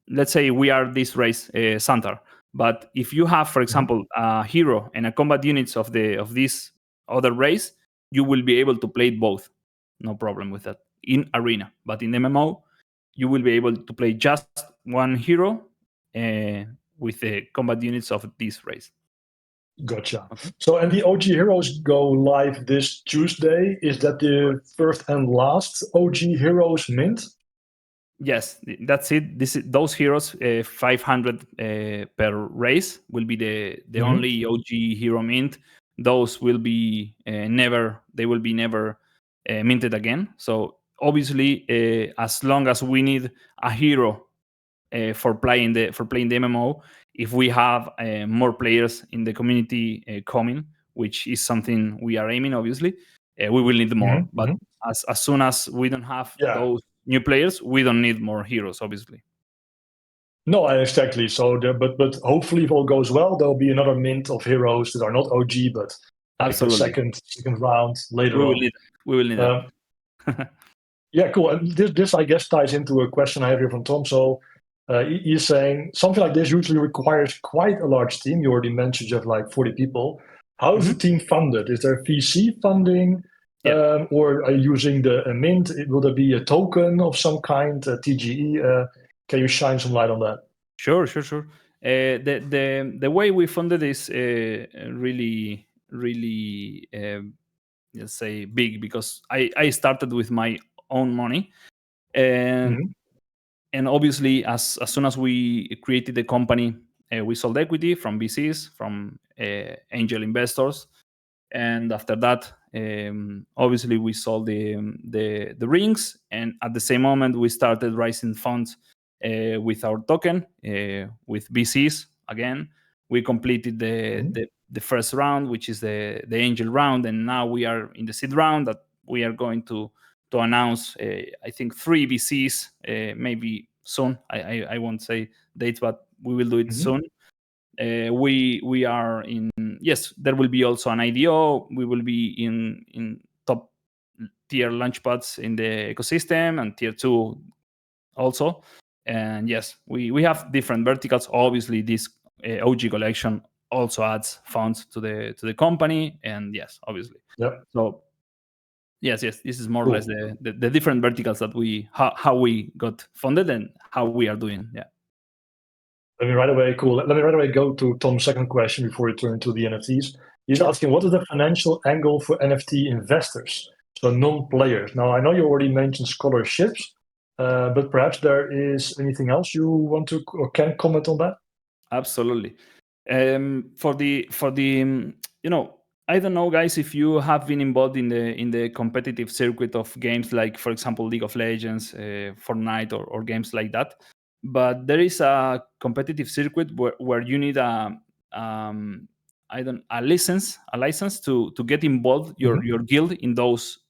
let's say we are this race, Santar. But if you have, for example, a hero and a combat units of this other race, you will be able to play both. No problem with that in Arena. But in MMO, you will be able to play just one hero with the combat units of this race. Gotcha. Okay. So, and the OG Heroes go live this Tuesday. Is that the first and last OG Heroes mint? Yes, that's it. Those heroes, 500 per race, will be the only OG hero mint. Those will be never minted again. So obviously, as long as we need a hero for playing the MMO, if we have more players in the community coming, which is something we are aiming, obviously, we will need more. But as soon as we don't have those new players, we don't need more heroes, obviously. No, exactly. So, but hopefully, if all goes well, there'll be another mint of heroes that are not OG, but like the second round later on. We will need that. Yeah, cool. And this, I guess, ties into a question I have here from Tom. So he's saying something like this usually requires quite a large team. You already mentioned you have like 40 people. How is the team funded? Is there VC funding? Or are you using the mint? Will there be a token of some kind, a TGE? Can you shine some light on that? Sure. The way we funded is really, let's say, big, because I started with my own money, and obviously as soon as we created the company, we sold equity from VCs, from angel investors, and after that, obviously we sold the rings, and at the same moment we started raising funds with our token, with VCs. Again, we completed the first round, which is the angel round, and now we are in the seed round that we are going to announce, I think 3 VCs maybe soon. I won't say dates, but we will do it soon. We are in, yes, there will be also an IDO. We will be in top tier launchpads in the ecosystem, and tier 2 also. And yes, we have different verticals. Obviously, this OG collection also adds funds to the company, and yes, obviously. So yes, this is more or less the different verticals that how we got funded and how we are doing. Let me right away go to Tom's second question before we turn to the NFTs. He's asking, what is the financial angle for NFT investors, so non-players? Now, I know you already mentioned scholarships, but perhaps there is anything else you want to or can comment on that? Absolutely. For the I don't know, guys, if you have been involved in the competitive circuit of games like, for example, League of Legends, Fortnite, or games like that. But there is a competitive circuit where you need a license to get involved your guild in those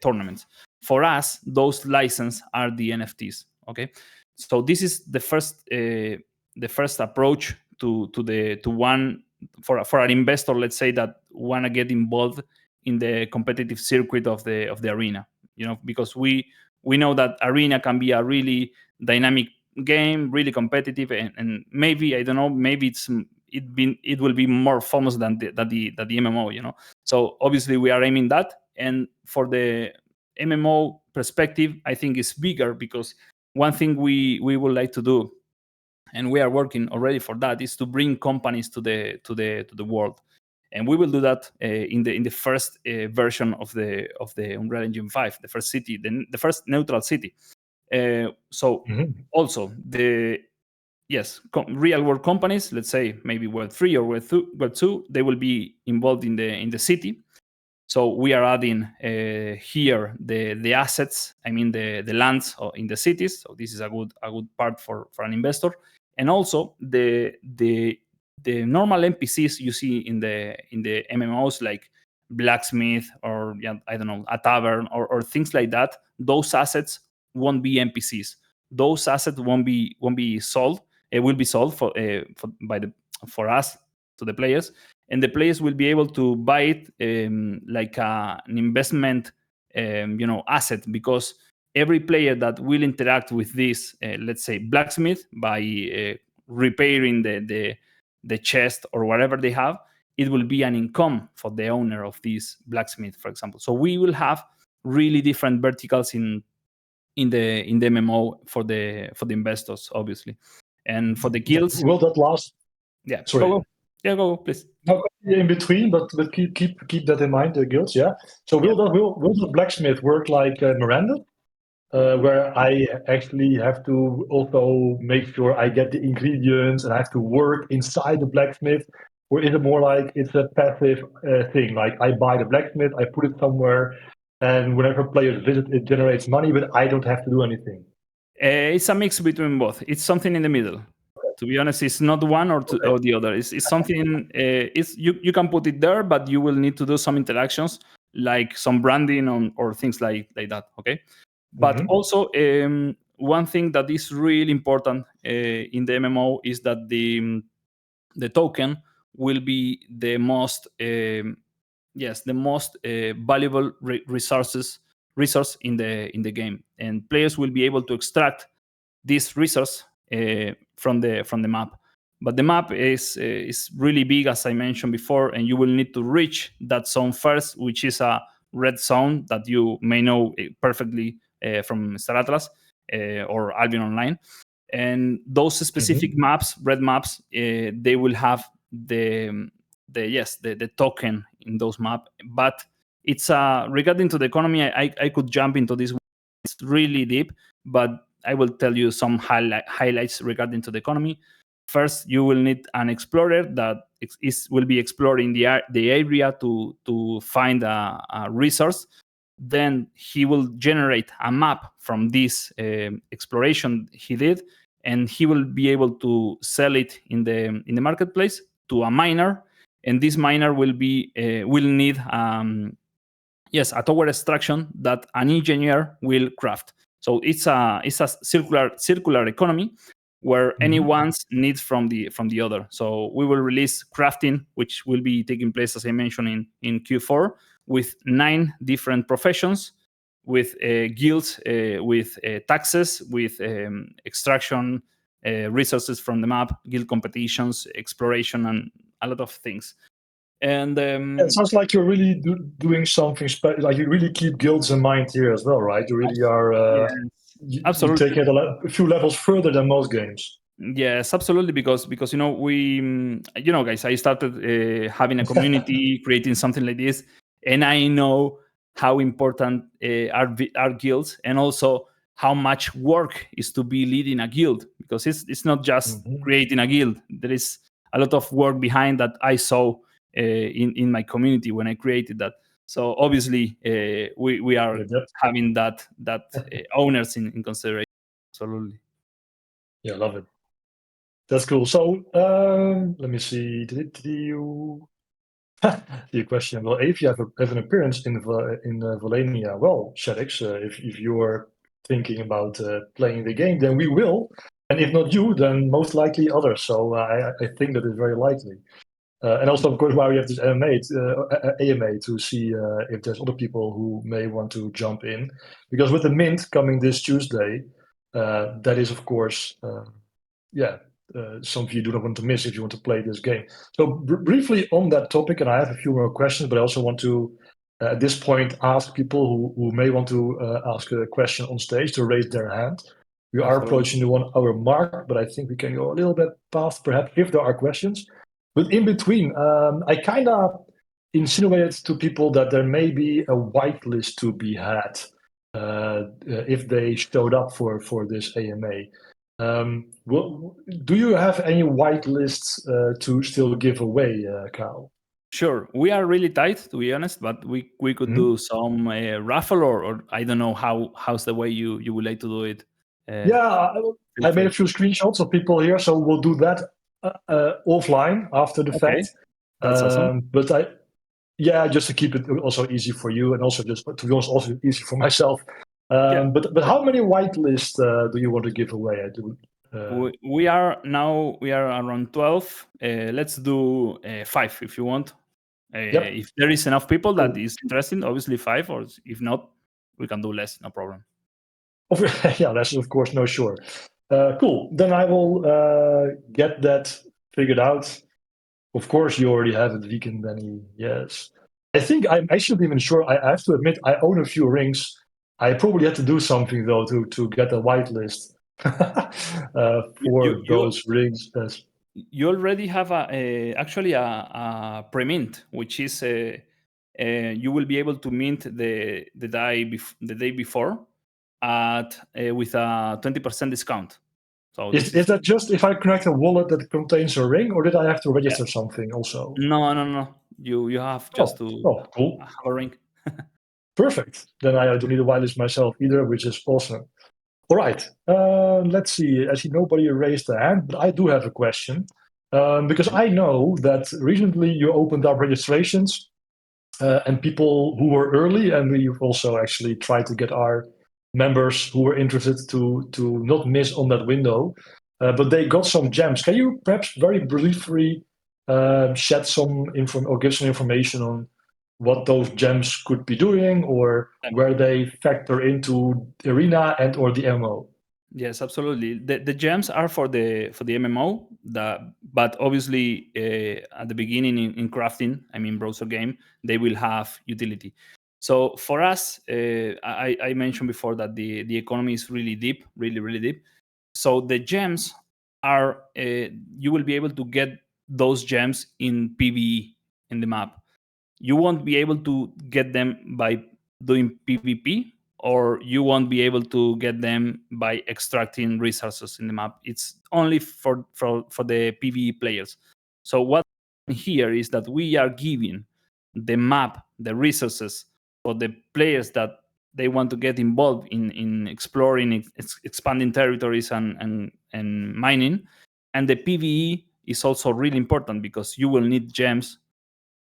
tournaments. For us, those licenses are the NFTs. Okay, so this is the first approach to one for an investor, let's say, that want to get involved in the competitive circuit of the arena. Because we know that arena can be a really dynamic game, really competitive, and maybe, I don't know, maybe it will be more famous than the MMO. So obviously we are aiming that, and for the MMO perspective, I think it's bigger, because one thing we would like to do, and we are working already for that, is to bring companies to the world, and we will do that in the first version of the Unreal Engine 5, the first city, the first neutral city. Also real world companies, let's say maybe Web 3 or Web 2, they will be involved in the city. So we are adding here the assets, I mean the lands in the cities. So this is a good part for an investor. And also the normal NPCs you see in the MMOs, like blacksmith, or I don't know, a tavern, or things like that. Those assets won't be NPCs. Those assets won't be sold. It will be sold for us, to the players, and the players will be able to buy it like an investment asset, because every player that will interact with this, let's say, blacksmith, by repairing the chest or whatever they have, it will be an income for the owner of this blacksmith, for example. So we will have really different verticals in the MMO for the investors, obviously, and for the guilds. Will that last? Yeah, sorry. Go, please. No, in between, but keep that in mind, the guilds, yeah. So will the blacksmith work like Miranda, where I actually have to also make sure I get the ingredients and I have to work inside the blacksmith? Or is it more like it's a passive thing? Like I buy the blacksmith, I put it somewhere, and whenever players visit, it generates money, but I don't have to do anything. It's a mix between both. It's something in the middle. To be honest, it's not one or the other. It's something. You can put it there, but you will need to do some interactions, like some branding or things like that. Okay, but also one thing that is really important in the MMO is that the token will be the most valuable resource in the game, and players will be able to extract this resource from the map. But the map is really big, as I mentioned before, and you will need to reach that zone first, which is a red zone that you may know perfectly from Star Atlas or Albion Online. And those specific maps, red maps, they will have the token in those maps. But it's regarding to the economy, I could jump into this. It's really deep, but I will tell you some highlights regarding to the economy. First, you will need an explorer that will be exploring the area to find a resource. Then he will generate a map from this exploration he did, and he will be able to sell it in the marketplace to a miner, and this miner will need a tower extraction that an engineer will craft. So it's a circular economy where anyone's needs from the other. So we will release crafting, which will be taking place, as I mentioned, in Q4, with 9 different professions, with guilds, with taxes, with extraction, resources from the map, guild competitions, exploration, and a lot of things. And it sounds like you're really doing something special. Like you really keep guilds in mind here as well, right? You really are. Absolutely. You take it a few levels further than most games. Yes, absolutely. Because we guys, I started having a community, creating something like this, and I know how important are guilds, and also how much work is to be leading a guild, because it's not just creating a guild. There is a lot of work behind that I saw in my community when I created that. So obviously, we are having that owners in consideration. Absolutely. Yeah, love it. That's cool. So let me see. Did you the question? Will Aephia have an appearance in Valannia? Well, Shadix, if you're thinking about playing the game, then we will. And if not you, then most likely others. So I think that is very likely. And also, of course, why we have this AMA to see if there's other people who may want to jump in. Because with the Mint coming this Tuesday, that is, of course, something you do not want to miss if you want to play this game. So briefly on that topic, and I have a few more questions, but I also want to, at this point, ask people who may want to ask a question on stage to raise their hand. We are approaching the 1 hour mark, but I think we can go a little bit past, perhaps, if there are questions. But in between, I kind of insinuated to people that there may be a whitelist to be had if they showed up for this AMA. Do you have any whitelists to still give away, KhaL? Sure, we are really tight, to be honest, but we could do some raffle, or I don't know how's the way you would like to do it. I made a few screenshots of people here, so we'll do that offline after the fact. That's awesome. But just to keep it also easy for you, and also just to be honest, also easy for myself. But how many whitelists do you want to give away? We are around 12. Let's do 5 if you want. If there is enough people that is interested, obviously 5, or if not, we can do less, no problem. That's of course no sure. Cool. Then I will get that figured out. Of course, you already have it, Weekend Benny. Yes. I think I'm actually even sure. I have to admit, I own a few rings. I probably had to do something though to get a whitelist for those rings. Yes. You already have actually a pre-mint, which is you will be able to mint the day before with a 20% discount. So is that just if I connect a wallet that contains a ring, or did I have to register something also? No. You have just to cool. have a ring. Perfect. Then I don't need a whitelist myself either, which is awesome. All right. Let's see. I see nobody raised their hand, but I do have a question. Because I know that recently you opened up registrations and people who were early, and we've also actually tried to get our members who were interested to not miss on that window. But they got some gems. Can you perhaps very briefly shed some info or give some information on what those gems could be doing, or where they factor into Arena and or the MMO? Yes, absolutely. The gems are for the MMO, but obviously at the beginning in crafting, browser game, they will have utility. So for us, I mentioned before that the economy is really deep, really deep. So the gems are you will be able to get those gems in PvE in the map. You won't be able to get them by doing PvP, or you won't be able to get them by extracting resources in the map. It's only for the PvE players. So what here is that we are giving the map, the resources for the players that they want to get involved in exploring, expanding territories and mining. And the PvE is also really important because you will need gems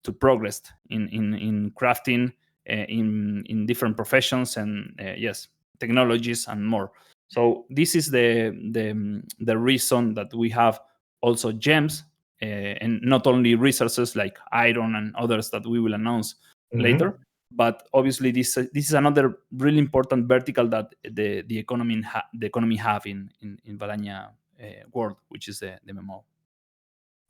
to progress in crafting, in different professions, and technologies and more. So this is the reason that we have also gems, and not only resources like iron and others that we will announce later. But obviously, this is another really important vertical that the economy have in Valannia world, which is the MMO.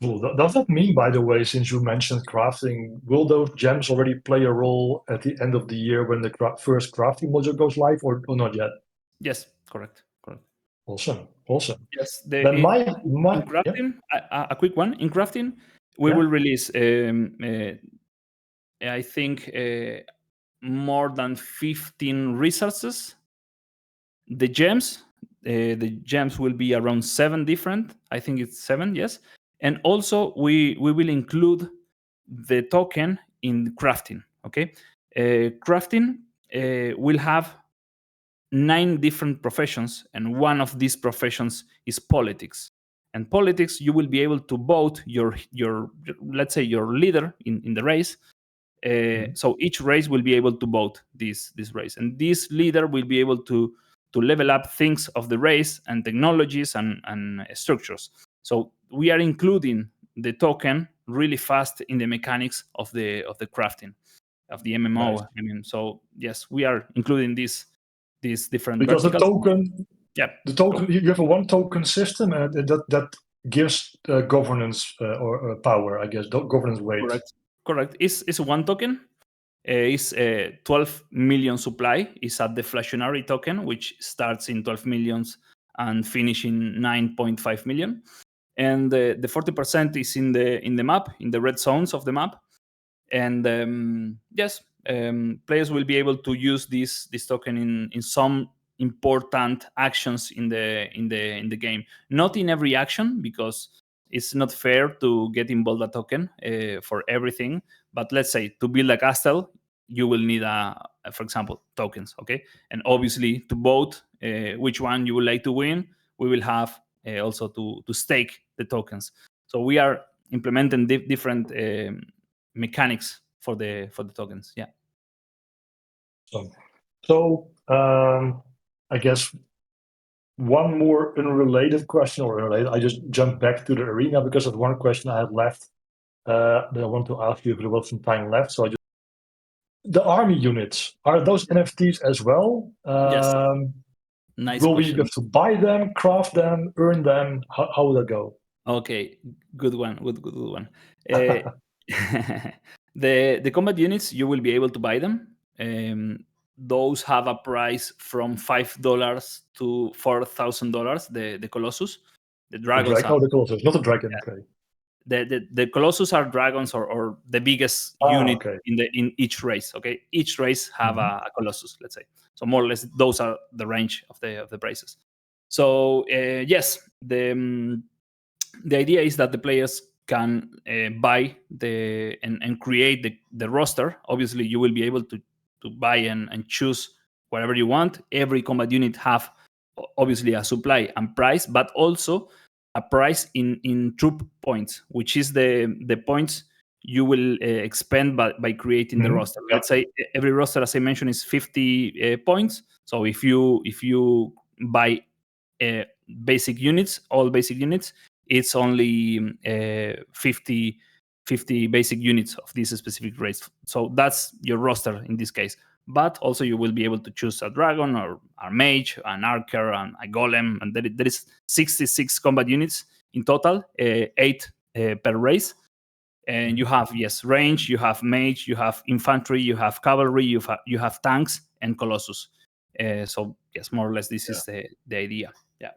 Well, does that mean, by the way, since you mentioned crafting, will those gems already play a role at the end of the year when the first crafting module goes live, or not yet? Yes, correct. Awesome. Awesome. Yes, Then in yeah. crafting, a quick one. In crafting, we Yeah. will release, I think, more than 15 resources. The gems will be around 7 different. I think it's 7, yes. And also we will include the token in crafting. Okay, crafting will have 9 different professions, and one of these professions is politics. And politics, you will be able to vote your let's say your leader in the race. So each race will be able to vote this race, and this leader will be able to level up things of the race and technologies and structures. So we are including the token really fast in the mechanics of the crafting of the MMO. Nice. I mean, so yes, we are including these different Because verticals. the token, you have a one token system, and that gives governance or power, I guess, governance weight. Correct. It's one token. Is 12 million supply. Is a deflationary token, which starts in 12 millions and finish in 9.5 million. And the 40% is in the map, in the red zones of the map. And yes, players will be able to use this token in some important actions in the game. Not in every action, because it's not fair to get involved a token for everything. But let's say to build a castle, you will need for example, tokens. Okay, and obviously to vote which one you would like to win, we will have also to stake the tokens. So we are implementing different mechanics for the tokens. Yeah. So I guess one more unrelated question, or unrelated, I just jumped back to the arena because of one question I had left that I want to ask you if there was some time left. So the army units, are those NFTs as well? Yes. Nice will question. we have to buy them, craft them, earn them? How will that go? Okay, good one. Good one. The combat units, you will be able to buy them. Those have a price from $5 to $4,000. The Colossus, the dragons. The Colossus, not a dragon. Yeah. Okay. The Colossus are dragons, or the biggest unit in each race. Okay, each race have a Colossus, let's say. So more or less, those are the range of the prices. So yes, the idea is that the players can buy and create the roster. Obviously, you will be able to buy and choose whatever you want. Every combat unit have obviously a supply and price, but also a price in troop points, which is the points you will expend by creating the roster. Yep. Let's say every roster, as I mentioned, is 50 points. So if you buy basic units, all basic units, it's only 50 basic units of this specific race. So that's your roster in this case. But also you will be able to choose a dragon or a mage, an archer, and a golem. And there is 66 combat units in total, 8 per race. And you have, yes, range, you have mage, you have infantry, you have cavalry, you have tanks and colossus. So yes, more or less this is the idea. Yeah.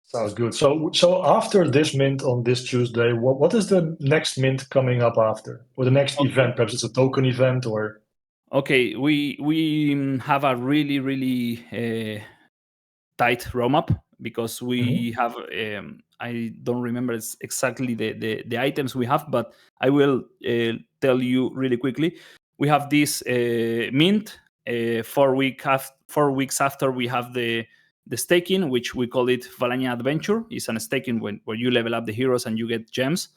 Sounds good. So after this mint on this Tuesday, what is the next mint coming up after, or the next event? Perhaps it's a token event, or okay, we have a really tight roadmap, because we have I don't remember exactly the items we have, but I will tell you really quickly. We have this mint 4 weeks after we have the staking, which we call it Valannia Adventure. It's a staking where you level up the heroes and you get gems.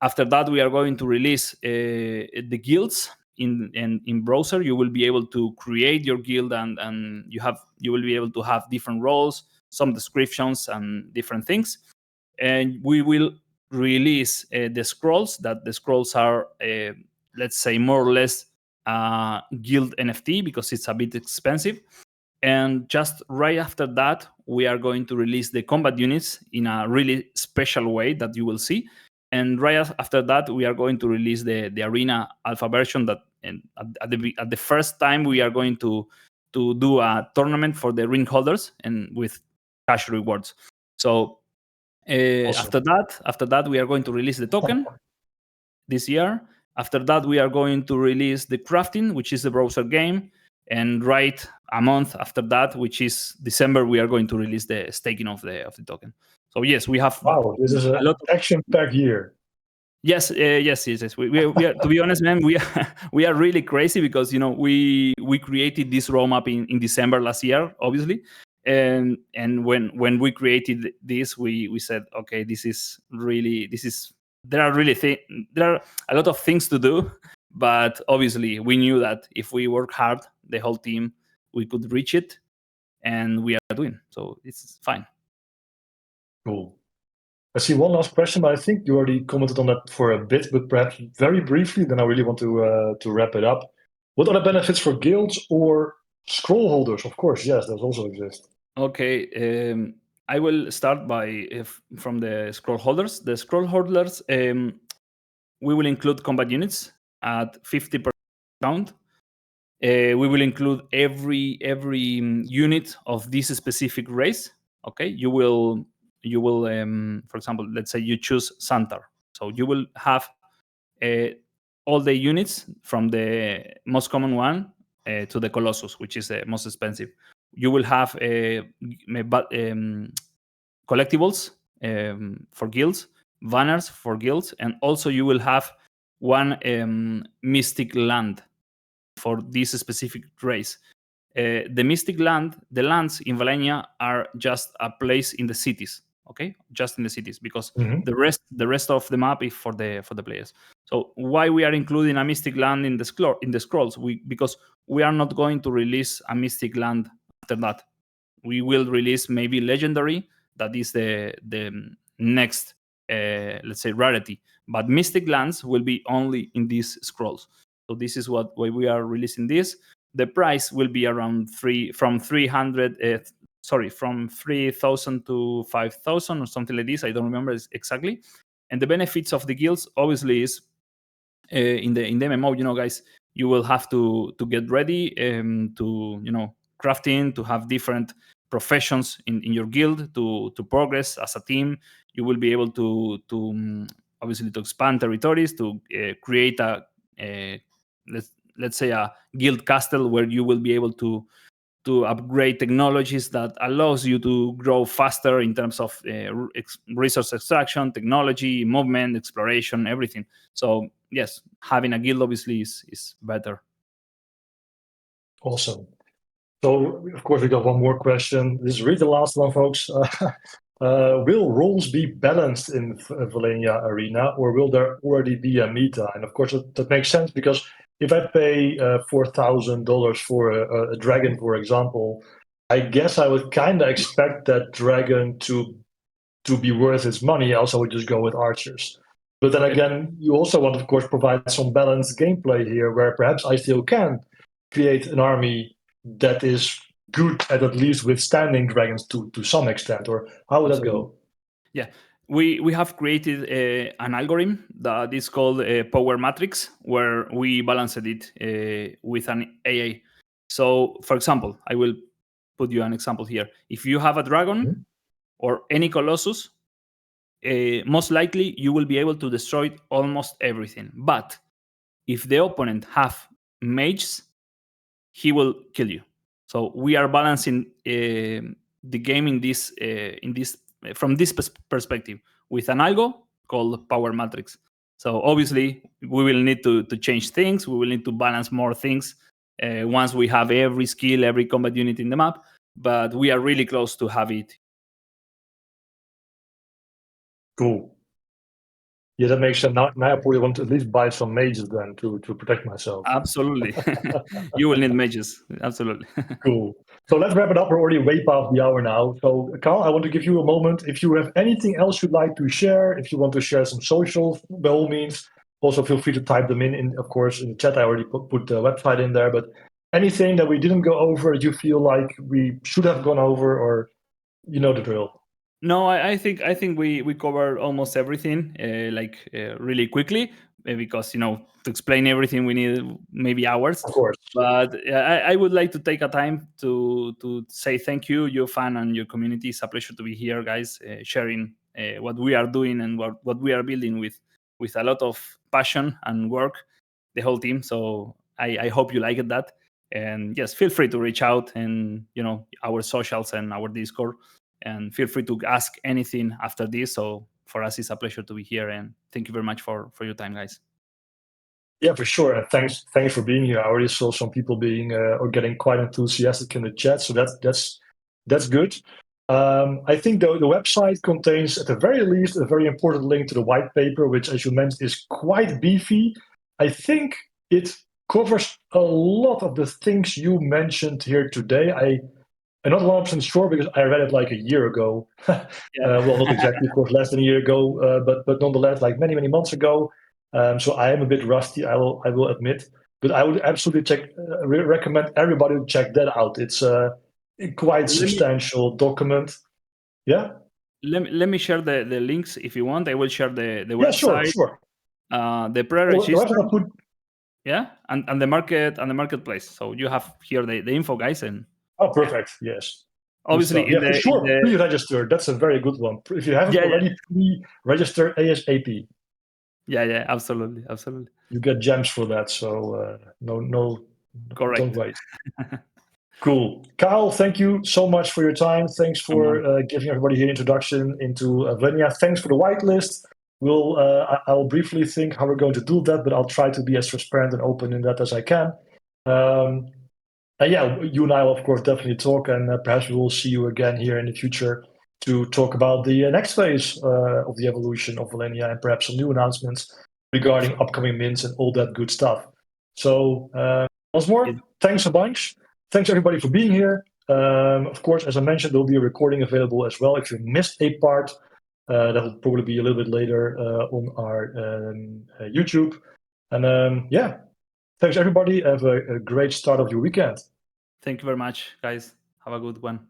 After that, we are going to release the guilds in browser. You will be able to create your guild, and you will be able to have different roles, some descriptions, and different things. And we will release the scrolls. That the scrolls are, let's say, more or less guild NFT, because it's a bit expensive. And just right after that, we are going to release the combat units in a really special way that you will see. And right after that, we are going to release the arena alpha version. That, and at the first time, we are going to do a tournament for the ring holders and with cash rewards. So Awesome. after that, we are going to release the token this year. After that, we are going to release the crafting, which is the browser game. And right a month after that, which is December, we are going to release the staking of the token. So yes, we have Wow, this is a an lot of action-packed year. yes. We are, to be honest, man, we are really crazy because we created this roadmap in December last year, obviously, and when we created this, we said, okay, there are a lot of things to do, but obviously we knew that if we work hard, the whole team, we could reach it, and we are doing so. It's fine. Cool. I see one last question, but I think you already commented on that for a bit, but perhaps very briefly, then I really want to wrap it up. What are the benefits for guilds or scroll holders? Of course, yes, those also exist. Okay, I will start from the scroll holders. The scroll holders, we will include combat units at 50% count. We will include every unit of this specific race. Okay, you will, for example, let's say you choose Santar, so you will have all the units from the most common one to the Colossus, which is the most expensive. You will have collectibles for guilds, banners for guilds, and also you will have one mystic land for this specific race. The mystic land, the lands in Valannia are just a place in the cities, okay, just in the cities, because the rest of the map is for the players. So why we are including a mystic land in the scrolls? Because we are not going to release a mystic land after that. We will release maybe legendary. That is the next, let's say, rarity. But mystic lands will be only in these scrolls. So this is why we are releasing this. The price will be around from 3,000 to 5,000 or something like this. I don't remember exactly. And the benefits of the guilds obviously is in the MMO, guys, you will have to get ready to crafting, to have different professions in your guild to progress as a team. You will be able to obviously to expand territories, to create a let's say a guild castle where you will be able to upgrade technologies that allows you to grow faster in terms of resource extraction, technology, movement, exploration, everything. So yes, having a guild obviously is better. Awesome. So, of course, we got one more question. This is really the last one, folks. Will roles be balanced in Valannia Arena, or will there already be a meta? And of course, that makes sense, because if I pay $4,000 for a dragon, for example, I guess I would kind of expect that dragon to be worth its money. Else, I would just go with archers. But then again, you also want, of course, provide some balanced gameplay here, where perhaps I still can create an army that is good at least withstanding dragons to some extent. Or how would that go? Yeah, we have created an algorithm that is called Power Matrix, where we balanced it with an AA. So, for example, I will put you an example here. If you have a dragon or any Colossus, most likely you will be able to destroy almost everything. But if the opponent have mages, he will kill you. So we are balancing the game in this from this perspective with an algo called Power Matrix. So obviously we will need to change things. We will need to balance more things once we have every skill, every combat unit in the map. But we are really close to have it. Cool. Yeah, that makes sense. Now I probably want to at least buy some mages then to protect myself. Absolutely. You will need mages. Absolutely. Cool. So let's wrap it up. We're already way past the hour now. So, KhaL, I want to give you a moment. If you have anything else you'd like to share, if you want to share some socials, by all means, also feel free to type them in of course, in the chat. I already put the website in there. But anything that we didn't go over, you feel like we should have gone over, or you know the drill? No, I think we covered almost everything really quickly. because to explain everything we need maybe hours. Of course. But I would like to take a time to say thank you, your fan and your community. It's a pleasure to be here, guys, sharing what we are doing and what we are building with a lot of passion and work, the whole team. So I hope you liked that. And yes, feel free to reach out and our socials and our Discord, and feel free to ask anything after this. So for us, it's a pleasure to be here, and thank you very much for your time, guys. Yeah, for sure. And thanks for being here. I already saw some people being or getting quite enthusiastic in the chat, so that's good. I think the website contains, at the very least, a very important link to the white paper, which, as you mentioned, is quite beefy. I think it covers a lot of the things you mentioned here today. I'm not 100% sure because I read it like a year ago. Well, not exactly, of course, less than a year ago, but nonetheless, like many months ago. So I am a bit rusty, I will admit, but I would absolutely recommend everybody to check that out. It's a quite substantial document. Yeah. Let me share the links if you want. I will share the website. Yeah, sure. The pre-register. Yeah, and the marketplace. So you have here the info, guys, and perfect. Yes. Obviously, for sure. Pre-register. That's a very good one. If you haven't already, pre-register ASAP. Yeah, absolutely. You get gems for that, so no, correct. Don't wait. Cool. KhaL, thank you so much for your time. Thanks for giving everybody here an introduction into Valannia. Thanks for the whitelist. I'll briefly think how we're going to do that, but I'll try to be as transparent and open in that as I can. Yeah, you and I will, of course, definitely talk, and perhaps we will see you again here in the future to talk about the next phase of the evolution of Valannia, and perhaps some new announcements regarding upcoming mints and all that good stuff. So once more, thanks a bunch. Thanks everybody for being here. Of course, as I mentioned, there'll be a recording available as well. If you missed a part, that will probably be a little bit later on our YouTube. And yeah, thanks everybody. Have a great start of your weekend. Thank you very much, guys. Have a good one.